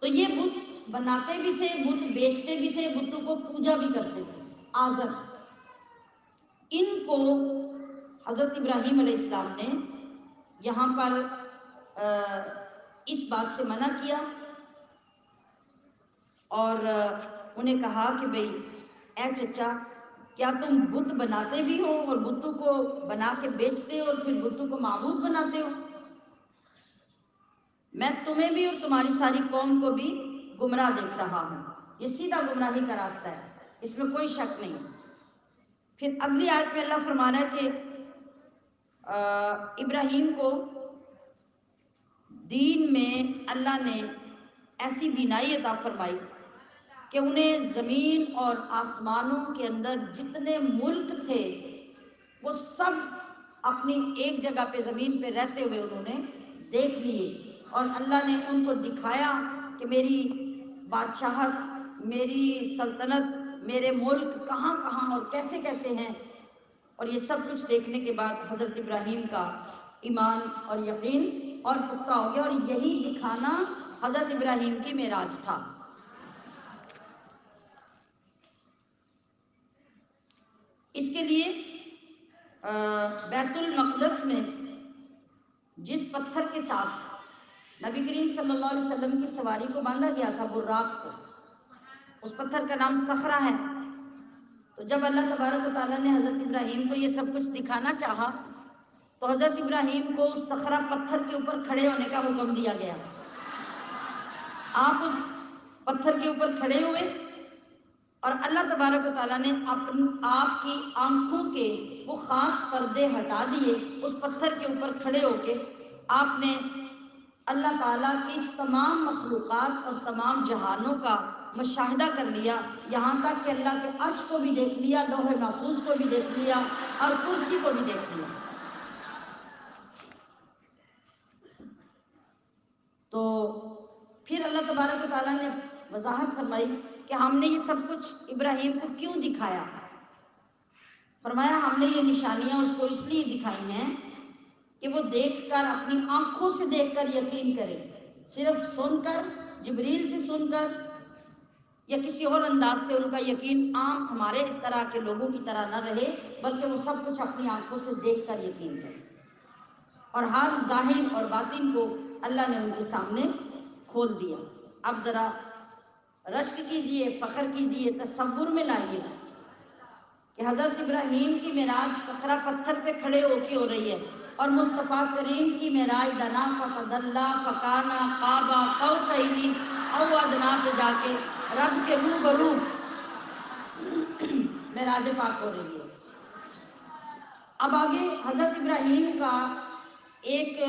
تو یہ بت بناتے بھی تھے، بت بیچتے بھی تھے، بتوں کو پوجا بھی کرتے تھے۔ آزر ان کو حضرت ابراہیم علیہ السلام نے یہاں پر اس بات سے منع کیا اور انہیں کہا کہ بھئی اے چچا کیا تم بت بناتے بھی ہو اور بتوں کو بنا کے بیچتے ہو اور پھر بتوں کو معبود بناتے ہو؟ میں تمہیں بھی اور تمہاری ساری قوم کو بھی گمراہ دیکھ رہا ہوں، یہ سیدھا گمراہی کا راستہ ہے، اس میں کوئی شک نہیں۔ پھر اگلی آیت میں اللہ فرمانا ہے کہ ابراہیم کو دین میں اللہ نے ایسی بینائی عطا فرمائی کہ انہیں زمین اور آسمانوں کے اندر جتنے ملک تھے وہ سب اپنی ایک جگہ پہ زمین پہ رہتے ہوئے انہوں نے دیکھ لیے، اور اللہ نے ان کو دکھایا کہ میری بادشاہت، میری سلطنت، میرے ملک کہاں کہاں اور کیسے کیسے ہیں۔ اور یہ سب کچھ دیکھنے کے بعد حضرت ابراہیم کا ایمان اور یقین اور پختہ ہو گیا، اور یہی دکھانا حضرت ابراہیم کی معراج تھا۔ اس کے لیے بیت المقدس میں جس پتھر کے ساتھ نبی کریم صلی اللہ علیہ وسلم کی سواری کو باندھا گیا تھا براق کو، اس پتھر کا نام صخرہ ہے۔ تو جب اللہ تبارک و تعالیٰ نے حضرت ابراہیم کو یہ سب کچھ دکھانا چاہا تو حضرت ابراہیم کو اس صخرہ پتھر کے اوپر کھڑے ہونے کا حکم دیا گیا۔ آپ اس پتھر کے اوپر کھڑے ہوئے اور اللہ تبارک و تعالیٰ نے آپ کی آنکھوں کے وہ خاص پردے ہٹا دیے، اس پتھر کے اوپر کھڑے ہو کے آپ نے اللہ تعالیٰ کی تمام مخلوقات اور تمام جہانوں کا مشاہدہ کر لیا، یہاں تک کہ اللہ کے عرش کو بھی دیکھ لیا، لوح محفوظ کو بھی دیکھ لیا اور کرسی کو بھی دیکھ لیا۔ تو پھر اللہ تبارک و تعالیٰ نے وضاحت فرمائی کہ ہم نے یہ سب کچھ ابراہیم کو کیوں دکھایا؟ فرمایا ہم نے یہ نشانیاں اس کو اس لیے دکھائی ہیں کہ وہ دیکھ کر، اپنی آنکھوں سے دیکھ کر یقین کرے، صرف سن کر، جبریل سے سن کر یا کسی اور انداز سے ان کا یقین عام ہمارے طرح کے لوگوں کی طرح نہ رہے، بلکہ وہ سب کچھ اپنی آنکھوں سے دیکھ کر یقین کرے۔ اور ہر ظاہر اور باطن کو اللہ نے ان کے سامنے کھول دیا۔ اب ذرا رشک کیجئے، فخر کیجئے، تصور میں لائیے کہ حضرت ابراہیم کی معراج صخرہ پتھر پہ کھڑے ہو کے ہو رہی ہے، اور مصطفیٰ کریم کی معراج دنا فتدلی فکانا قاب قوسین او ادنیٰ پہ جا کے رب کے روبرو معراج پاک ہو رہی ہے۔ اب آگے حضرت ابراہیم کا ایک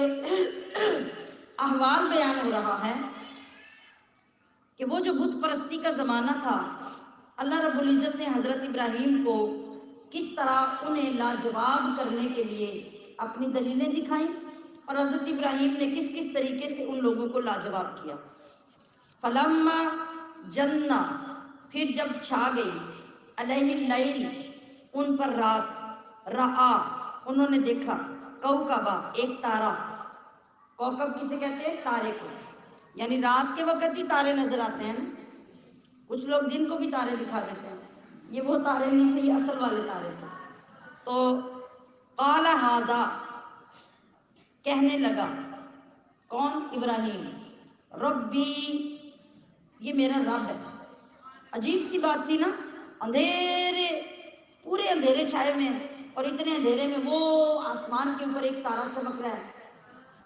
احوال بیان ہو رہا ہے کہ وہ جو بت پرستی کا زمانہ تھا، اللہ رب العزت نے حضرت ابراہیم کو کس طرح انہیں لاجواب کرنے کے لیے اپنی دلیلیں دکھائیں، اور حضرت ابراہیم نے کس کس طریقے سے ان لوگوں کو لاجواب کیا۔ فلما جن، پھر جب چھا گئی، علیہ اللیل، ان پر رات، رآ، انہوں نے دیکھا، کوکبا، ایک تارا۔ کوکب کسے کہتے ہیں؟ تارے کو، یعنی رات کے وقت ہی تارے نظر آتے ہیں نا، کچھ لوگ دن کو بھی تارے دکھا دیتے ہیں، یہ وہ تارے نہیں تھے، یہ اصل والے تارے تھے۔ تو قال ھذا، کہنے لگا کون؟ ابراہیم، ربی، یہ میرا رب ہے۔ عجیب سی بات تھی نا، اندھیرے، پورے اندھیرے چھائے میں، اور اتنے اندھیرے میں وہ آسمان کے اوپر ایک تارا چمک رہا ہے،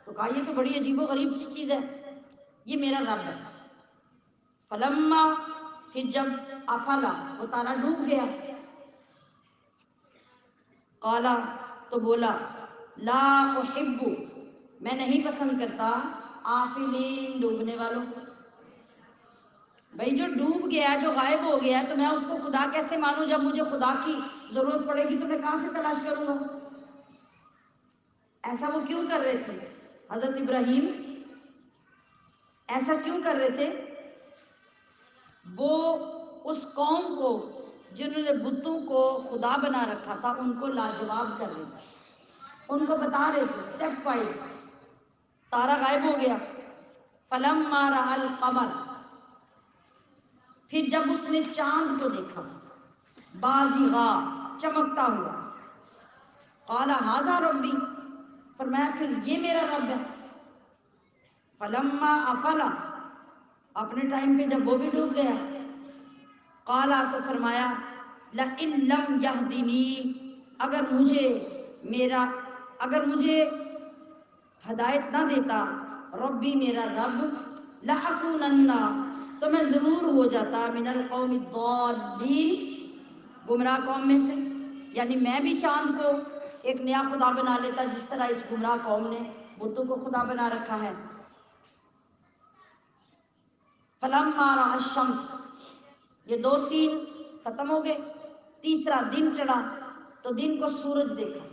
تو کہا یہ تو بڑی عجیب و غریب سی چیز ہے، یہ میرا رب ہے۔ فلما، پھر جب افلا، وہ تارا ڈوب گیا، قالا، تو بولا، لا احب، میں نہیں پسند کرتا، آفلین، ڈوبنے والوں کو۔ بھئی جو ڈوب گیا، جو غائب ہو گیا، تو میں اس کو خدا کیسے مانوں؟ جب مجھے خدا کی ضرورت پڑے گی تو میں کہاں سے تلاش کروں گا؟ ایسا وہ کیوں کر رہے تھے حضرت ابراہیم؟ ایسا کیوں کر رہے تھے؟ وہ اس قوم کو جنہوں نے بتوں کو خدا بنا رکھا تھا ان کو لاجواب کر رہے تھے، ان کو بتا رہے تھے سٹیپ وائز۔ تارا غائب ہو گیا، فلما رأى القمر، پھر جب اس نے چاند کو دیکھا، بازغا، چمکتا ہوا، قال ھذا ربی، فرمایا پھر یہ میرا رب ہے۔ فلما افلا، اپنے ٹائم پہ جب وہ بھی ڈوب گیا، قالا، تو فرمایا، لئن لم یہدنی، اگر مجھے ہدایت نہ دیتا ربی، میرا رب، لأکونن، تو میں ضرور ہو جاتا من القوم الضالین، گمراہ قوم میں سے، یعنی میں بھی چاند کو ایک نیا خدا بنا لیتا جس طرح اس گمراہ قوم نے بتوں کو خدا بنا رکھا ہے۔ فلما رأى الشمس، یہ دو سین ختم ہو گئے، تیسرا دن چڑھا تو دن کو سورج دیکھا،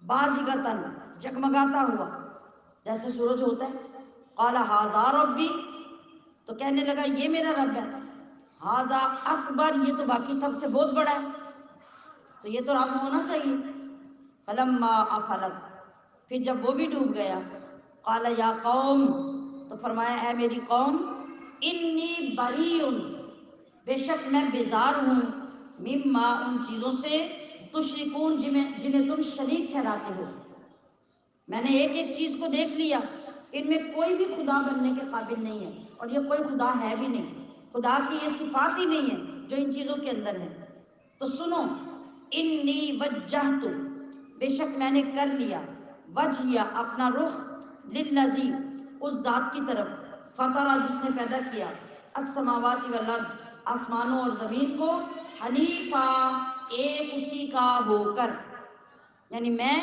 بازغۃ، جگمگاتا ہوا جیسے سورج ہوتا ہے، قال ھذا ربی، تو کہنے لگا یہ میرا رب ہے، ھذا اکبر، یہ تو باقی سب سے بہت بڑا ہے، تو یہ تو رب ہونا چاہیے۔ فلما افلت، پھر جب وہ بھی ڈوب گیا، قال یا قوم، تو فرمایا اے میری قوم، انی بریء، بے شک میں بیزار ہوں، مما، ان چیزوں سے، تشرکون، جنہیں تم شریک ٹھہراتے ہو۔ میں نے ایک ایک چیز کو دیکھ لیا، ان میں کوئی بھی خدا بننے کے قابل نہیں ہے، اور یہ کوئی خدا ہے بھی نہیں، خدا کی یہ صفات ہی نہیں ہے جو ان چیزوں کے اندر ہے۔ تو سنو، انی وجہت، بے شک میں نے کر لیا، وجہیا، اپنا رخ، للذی، اس ذات کی طرف، فطرہ، جس نے پیدا کیا، السماوات والارض، آسمانوں اور زمین کو، حنیفا، ایک اسی کا ہو کر، یعنی میں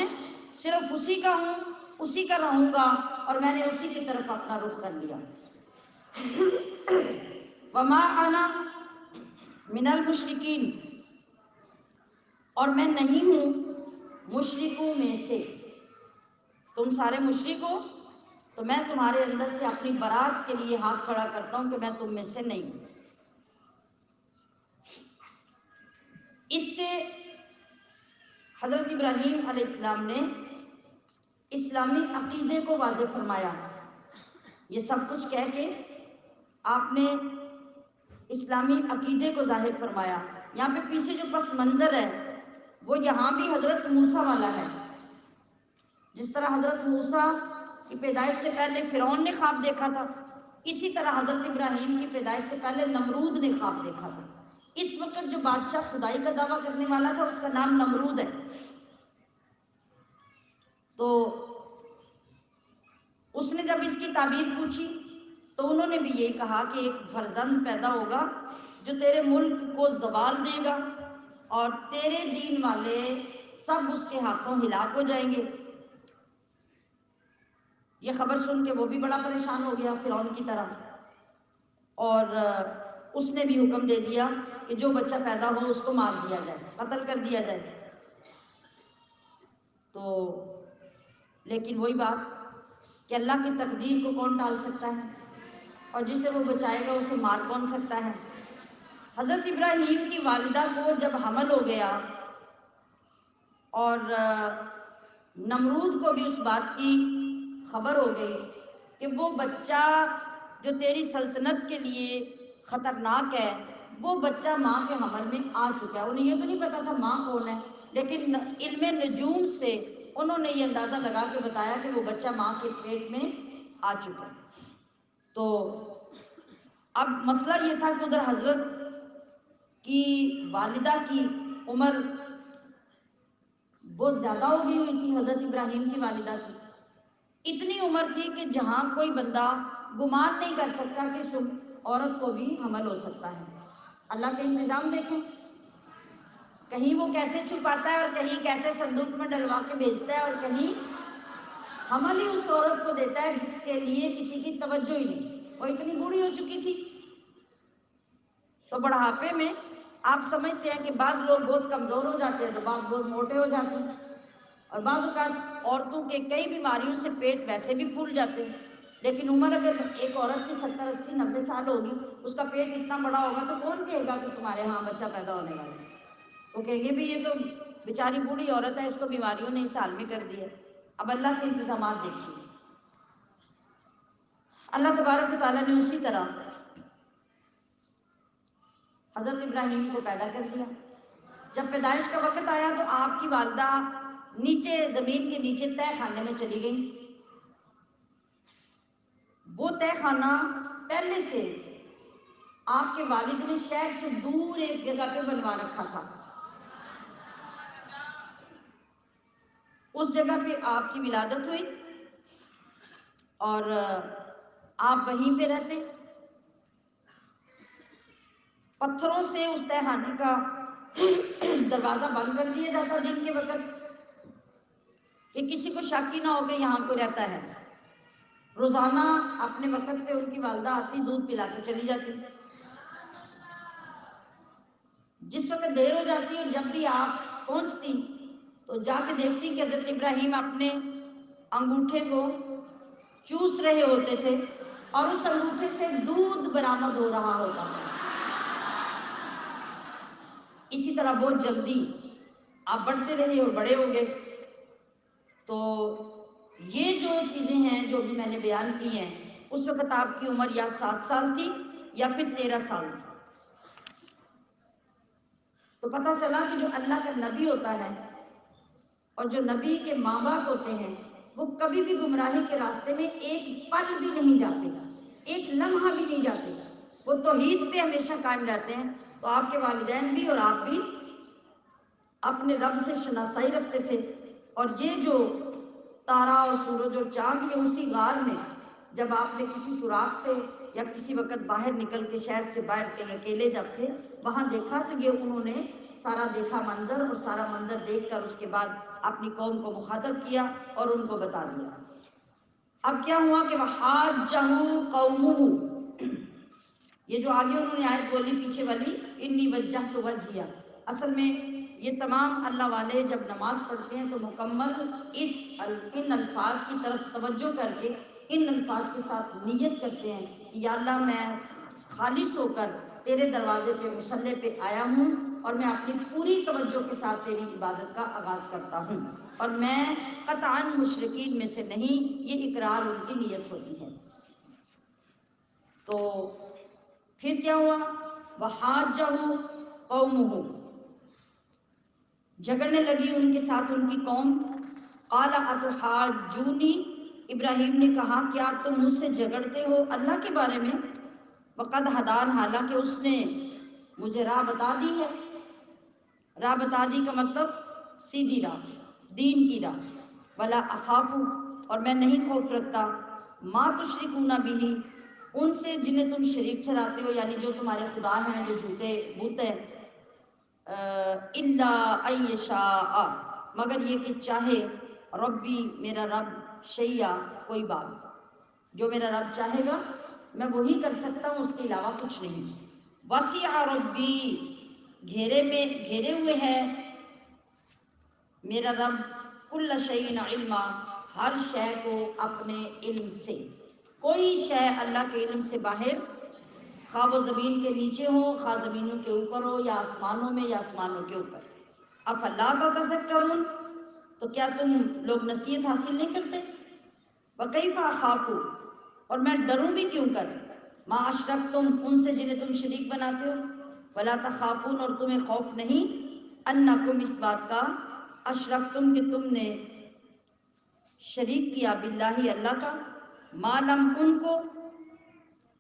صرف اسی کا ہوں، اسی کا رہوں گا، اور میں نے اسی کی طرف اپنا رخ کر لیا۔ وما انا من المشرکین، اور میں نہیں ہوں مشرکوں میں سے، تم سارے مشرک ہو تو میں تمہارے اندر سے اپنی برات کے لیے ہاتھ کھڑا کرتا ہوں کہ میں تم میں سے نہیں ہوں۔ اس سے حضرت ابراہیم علیہ السلام نے اسلامی عقیدے کو واضح فرمایا۔ یہ سب کچھ کہہ کے آپ نے اسلامی عقیدے کو ظاہر فرمایا۔ یہاں پہ پیچھے جو پس منظر ہے وہ یہاں بھی حضرت موسیٰ والا ہے، جس طرح حضرت موسیٰ کی پیدائش سے پہلے فرعون نے خواب دیکھا تھا، اسی طرح حضرت ابراہیم کی پیدائش سے پہلے نمرود نے خواب دیکھا تھا۔ اس وقت جو بادشاہ خدائی کا دعویٰ کرنے والا تھا اس کا نام نمرود ہے۔ تو اس نے جب اس کی تعبیر پوچھی تو انہوں نے بھی یہ کہا کہ ایک فرزند پیدا ہوگا جو تیرے ملک کو زوال دے گا اور تیرے دین والے سب اس کے ہاتھوں ہلاک ہو جائیں گے۔ یہ خبر سن کے وہ بھی بڑا پریشان ہو گیا فرعون کی طرح، اور اس نے بھی حکم دے دیا کہ جو بچہ پیدا ہو اس کو مار دیا جائے، قتل کر دیا جائے۔ تو لیکن وہی بات کہ اللہ کی تقدیر کو کون ٹال سکتا ہے، اور جسے وہ بچائے گا اسے مار کون سکتا ہے۔ حضرت ابراہیم کی والدہ کو جب حمل ہو گیا اور نمرود کو بھی اس بات کی خبر ہو گئی کہ وہ بچہ جو تیری سلطنت کے لیے خطرناک ہے وہ بچہ ماں کے حمل میں آ چکا ہے۔ انہیں یہ تو نہیں پتا تھا ماں کون ہے، لیکن علم نجوم سے انہوں نے یہ اندازہ لگا کے بتایا کہ وہ بچہ ماں کے پیٹ میں آ چکا ہے۔ تو اب مسئلہ یہ تھا کہ ادھر حضرت کی والدہ کی عمر بہت زیادہ ہو گئی ہوئی تھی، حضرت ابراہیم کی والدہ کی اتنی عمر تھی کہ جہاں کوئی بندہ گمان نہیں کر سکتا کہ عورت کو بھی حمل ہو سکتا ہے۔ اللہ کے انتظام دیکھیں، کہیں وہ کیسے چھپاتا ہے اور کہیں کیسے صندوق میں ڈلوا کے بھیجتا ہے، اور کہیں حمل ہی اس عورت کو دیتا ہے جس کے لیے کسی کی توجہ ہی نہیں، وہ اتنی بوڑھی ہو چکی تھی۔ تو بڑھاپے میں آپ سمجھتے ہیں کہ بعض لوگ بہت کمزور ہو جاتے ہیں تو بعض بہت موٹے ہو جاتے ہیں، اور بعض اوقات عورتوں کے کئی بیماریوں سے پیٹ ویسے بھی پھول جاتے ہیں، لیکن عمر اگر ایک عورت کی 70 80 90 سال ہوگی، اس کا پیٹ اتنا بڑا ہوگا تو کون کہے گا کہ تمہارے ہاں بچہ پیدا ہونے والا ہے؟ وہ کہیں گے بھی یہ تو بیچاری بوڑھی عورت ہے، اس کو بیماریوں نے اس حال میں کر دیا۔ اب اللہ کے انتظامات دیکھیے، اللہ تبارک و تعالیٰ نے اسی طرح حضرت ابراہیم کو پیدا کر دیا۔ جب پیدائش کا وقت آیا تو آپ کی والدہ نیچے زمین کے نیچے تہہ خانے میں چلی گئیں۔ وہ تہہ خانہ پہلے سے آپ کے والد نے شہر سے دور ایک جگہ پہ بنوا رکھا تھا، اس جگہ پہ آپ کی ولادت ہوئی اور آپ وہیں پہ رہتے۔ پتھروں سے اس تہہ خانے کا دروازہ بند کر دیا جاتا دن کے وقت کہ کسی کو شک ہی نہ ہو کہ یہاں کوئی رہتا ہے۔ روزانہ اپنے وقت پہ ان کی والدہ آتی، دودھ پلا کے چلی جاتی۔ جس وقت دیر ہو جاتی اور جب بھی آپ پہنچتی تو جا کے دیکھتی کہ حضرت ابراہیم اپنے انگوٹھے کو چوس رہے ہوتے تھے اور اس انگوٹھے سے دودھ برآمد ہو رہا ہوتا تھا۔ اسی طرح بہت جلدی آپ بڑھتے رہے اور بڑے ہو گئے۔ تو یہ جو چیزیں ہیں جو بھی میں نے بیان کی ہیں، اس وقت آپ کی عمر یا 7 سال تھی یا پھر 13 سال تھی۔ تو پتہ چلا کہ جو اللہ کا نبی ہوتا ہے اور جو نبی کے ماں باپ ہوتے ہیں وہ کبھی بھی گمراہی کے راستے میں ایک پل بھی نہیں جاتے، ایک لمحہ بھی نہیں جاتے، وہ توحید پہ ہمیشہ قائم رہتے ہیں۔ تو آپ کے والدین بھی اور آپ بھی اپنے رب سے شناسائی رکھتے تھے، اور یہ جو تارا اور سورج اور چاند، یہ اسی غار میں جب آپ نے کسی سوراخ سے یا کسی وقت باہر نکل کے شہر سے باہر کہیں اکیلے جب تھے وہاں دیکھا تو یہ انہوں نے سارا دیکھا منظر، اور سارا منظر دیکھ کر اس کے بعد اپنی قوم کو مخاطب کیا اور ان کو بتا دیا۔ اب کیا ہوا کہ وَحَاجَّهُ قَوْمُهُ، یہ جو آگے انہوں نے آیت بولی پیچھے والی انی وجہت وجہیہ، اصل میں یہ تمام اللہ والے جب نماز پڑھتے ہیں تو مکمل ان الفاظ کی طرف توجہ کر کے ان الفاظ کے ساتھ نیت کرتے ہیں کہ یا اللہ میں خالص ہو کر تیرے دروازے پہ مصلی پہ آیا ہوں اور میں اپنی پوری توجہ کے ساتھ تیری عبادت کا آغاز کرتا ہوں، اور میں قطعاً مشرکین میں سے نہیں، یہ اقرار ان کی نیت ہوتی ہے۔ تو پھر کیا ہوا؟ وَحَاجَّهُ قَوْمُهُ، جھگڑنے لگی ان کے ساتھ ان کی قوم۔ قَالَ أَتُحَاجُّونِي، ابراہیم نے کہا کیا تم مجھ سے جھگڑتے ہو اللہ کے بارے میں؟ وَقَدْ هَدَانِ، حالانکہ اس نے مجھے راہ بتا دی ہے۔ راہ بتا دی کا مطلب سیدھی راہ، دین کی راہ۔ وَلَا أَخَافُ، اور میں نہیں خوف رکھتا، مَا تُشْرِكُونَ بِهِ، ان سے جنہیں تم شریک ٹھہراتے ہو، یعنی جو تمہارے خدا ہیں، جو جھوٹے بت ہیں، إِلَّا أَن يَشَاءَ، مگر یہ کہ چاہے، ربی میرا رب، شیئا کوئی بات، جو میرا رب چاہے گا میں وہی کر سکتا ہوں، اس کے علاوہ کچھ نہیں۔ وسع ربی، گھیرے ہوئے ہے میرا رب، کل شیء علما، ہر شے کو اپنے علم سے، کوئی شے اللہ کے علم سے باہر، خواہ وہ زمین کے نیچے ہو، خواہ زمینوں کے اوپر ہو، یا آسمانوں میں یا آسمانوں کے اوپر۔ افلا تذکرون، تو کیا تم لوگ نصیحت حاصل نہیں کرتے؟ وَكَيْفَ أَخَافُ، اور میں ڈروں بھی کیوں کر، مَا أَشْرَكْتُمْ، ان سے جنہیں تم شریک بناتے ہو، وَلَا تَخَافُونَ، اور تمہیں خوف نہیں، أَنَّكُمْ، اس بات کا، أَشْرَكْتُمْ کہ تم نے شریک کیا باللہ اللہ کا، ما لم ان کو،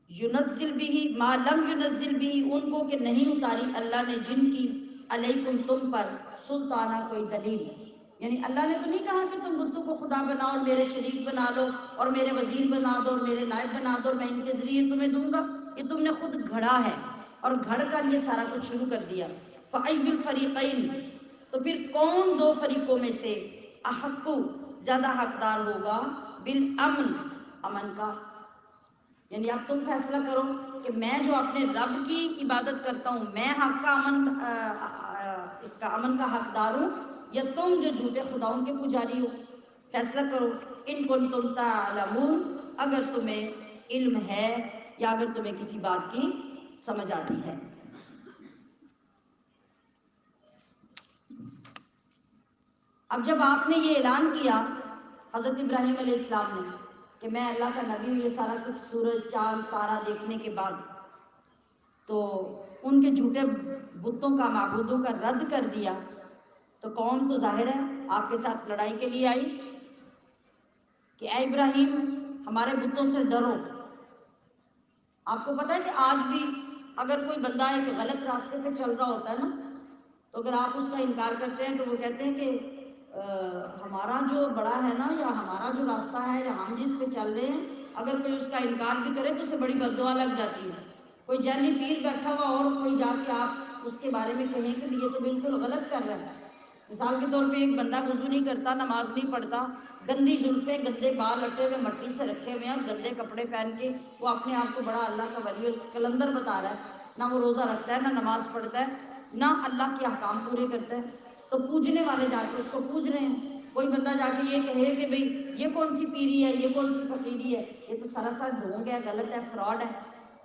ینزل بھی ما لم ینزل بھی ان کو کہ نہیں اتاری اللہ نے جن کی علیکم تم پر سلطانہ کوئی دلیل، یعنی اللہ نے تو نہیں کہا کہ تم بتوں کو خدا بناؤ اور میرے شریک بنا لو اور میرے وزیر بنا دو اور میرے نائب بنا دو اور میں ان کے ذریعے تمہیں دوں گا، یہ تم نے خود گھڑا ہے اور گھڑ کر یہ سارا کچھ شروع کر دیا۔ فَأَيُّ الْفَرِيقَيْنِ تو پھر کون دو فریقوں میں سے احق زیادہ حقدار ہوگا بالامن امن کا، یعنی اب تم فیصلہ کرو کہ میں جو اپنے رب کی عبادت کرتا ہوں میں حق کا اس کا امن کا حقدار ہوں، یا تم جو جھوٹے خداؤں کے پجاری ہو، فیصلہ کرو۔ ان کنتم تعلمون اگر تمہیں علم ہے یا اگر تمہیں کسی بات کی سمجھ آتی ہے۔ اب جب آپ نے یہ اعلان کیا حضرت ابراہیم علیہ السلام نے کہ میں اللہ کا نبی ہوں، یہ سارا کچھ سورج چاند تارا دیکھنے کے بعد، تو ان کے جھوٹے بتوں کا معبودوں کا رد کر دیا، تو قوم تو ظاہر ہے آپ کے ساتھ لڑائی کے لیے آئی کہ اے ابراہیم ہمارے بتوں سے ڈرو۔ آپ کو پتہ ہے کہ آج بھی اگر کوئی بندہ ایک غلط راستے پہ چل رہا ہوتا ہے نا، تو اگر آپ اس کا انکار کرتے ہیں تو وہ کہتے ہیں کہ ہمارا جو بڑا ہے نا، یا ہمارا جو راستہ ہے یا ہم جس پہ چل رہے ہیں، اگر کوئی اس کا انکار بھی کرے تو اسے بڑی بد دعا لگ جاتی ہے۔ کوئی جعلی پیر بیٹھا ہوا اور کوئی جا کے آپ اس کے بارے میں کہیں کہ یہ تو بالکل غلط کر رہا ہے۔ مثال کے طور پہ ایک بندہ وضو نہیں کرتا، نماز نہیں پڑھتا، گندی زلفیں گندے بال لٹے ہوئے مٹی سے رکھے ہوئے ہیں اور گندے کپڑے پہن کے وہ اپنے آپ کو بڑا اللہ کا ولی کلندر بتا رہا ہے، نہ وہ روزہ رکھتا ہے، نہ نماز پڑھتا ہے، نہ اللہ کے احکام پورے کرتا ہے، تو پوجنے والے جا کے اس کو پوج رہے ہیں۔ کوئی بندہ جا کے یہ کہے کہ بھئی یہ کون سی پیری ہے، یہ کون سی فقیری ہے، یہ تو سراسر ڈھونگ ہے، غلط ہے، فراڈ ہے،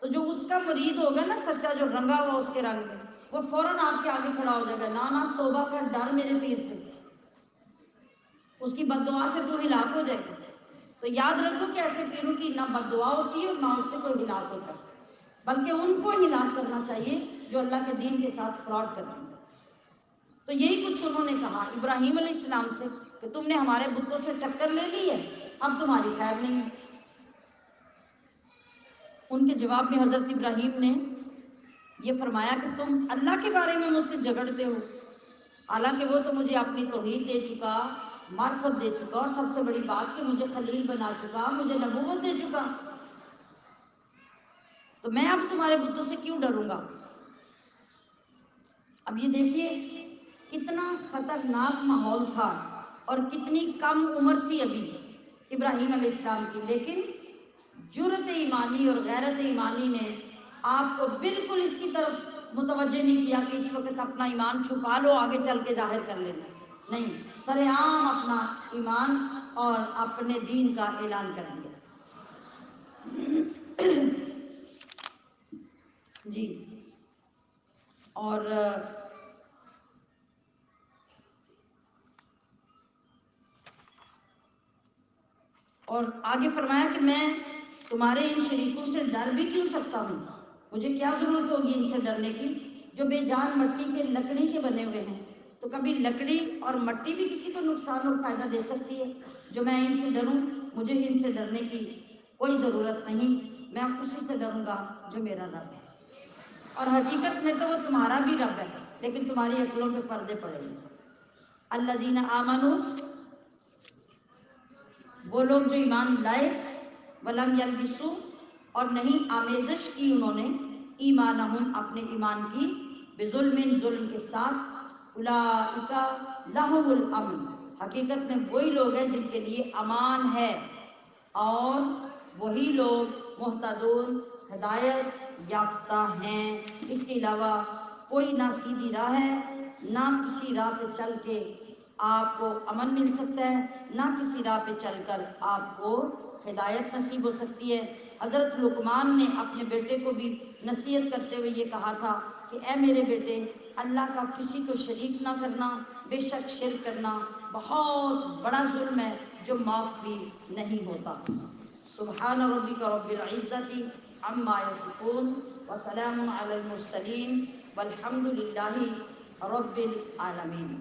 تو جو اس کا مرید ہوگا نا سچا، جو رنگا ہوا اس کے رنگ میں، وہ فوراً آپ کے آگے کھڑا ہو جائے گا، نا توبہ کر، ڈر میرے پیر سے، اس کی بد دعا سے تو ہلاک ہو جائے گا۔ تو یاد رکھو کہ ایسے پیروں کی نہ بد دعا ہوتی ہے اور نہ اس سے کوئی ہلاک ہوتا ہے، بلکہ ان کو ہلاک کرنا چاہیے جو اللہ کے دین کے ساتھ فراڈ کرتے ہیں۔ تو یہی کچھ انہوں نے کہا ابراہیم علیہ السلام سے کہ تم نے ہمارے بتوں سے ٹکر لے لی ہے، اب تمہاری خیر نہیں ہے۔ ان کے جواب میں حضرت ابراہیم نے یہ فرمایا کہ تم اللہ کے بارے میں مجھ سے جھگڑتے ہو، حالانکہ وہ تو مجھے اپنی توحید دے چکا، معرفت دے چکا، اور سب سے بڑی بات کہ مجھے خلیل بنا چکا، مجھے نبوت دے چکا، تو میں اب تمہارے بتوں سے کیوں ڈروں گا؟ اب یہ دیکھیے کتنا خطرناک ماحول تھا اور کتنی کم عمر تھی ابھی ابراہیم علیہ السلام کی، لیکن جرأت ایمانی اور غیرت ایمانی نے آپ کو بالکل اس کی طرف متوجہ نہیں کیا کہ اس وقت اپنا ایمان چھپا لو، آگے چل کے ظاہر کر لینا، نہیں، سر عام اپنا ایمان اور اپنے دین کا اعلان کر دیا۔ جی، اور آگے فرمایا کہ میں تمہارے ان شریکوں سے ڈر بھی کیوں سکتا ہوں، مجھے کیا ضرورت ہوگی ان سے ڈرنے کی جو بے جان مٹی کے لکڑی کے بنے ہوئے ہیں، تو کبھی لکڑی اور مٹی بھی کسی کو نقصان اور فائدہ دے سکتی ہے، جو میں ان سے ڈروں، مجھے ان سے ڈرنے کی کوئی ضرورت نہیں، میں اسی سے ڈروں گا جو میرا رب ہے، اور حقیقت میں تو وہ تمہارا بھی رب ہے، لیکن تمہاری عقلوں پہ پردے پڑے ہیں۔ الذین آمنوا وہ لوگ جو ایمان لائے، ولم یلبسوا اور نہیں آمیزش کی انہوں نے، ایمانہم اپنے ایمان کی، بظلم ظلم کے ساتھ، اولئک لہم الامن حقیقت میں وہی لوگ ہیں جن کے لیے امان ہے، اور وہی لوگ مہتدون ہدایت یافتہ ہیں۔ اس کے علاوہ کوئی نہ سیدھی راہ ہے، نہ کسی راہ پہ چل کے آپ کو امن مل سکتا ہے، نہ کسی راہ پہ چل کر آپ کو ہدایت نصیب ہو سکتی ہے۔ حضرت لقمان نے اپنے بیٹے کو بھی نصیحت کرتے ہوئے یہ کہا تھا کہ اے میرے بیٹے، اللہ کا کسی کو شریک نہ کرنا، بے شک شرک کرنا بہت بڑا ظلم ہے جو معاف بھی نہیں ہوتا۔ سبحان ربک رب العزت عما یصفون وسلام علی المرسلین والحمد للہ رب العالمین۔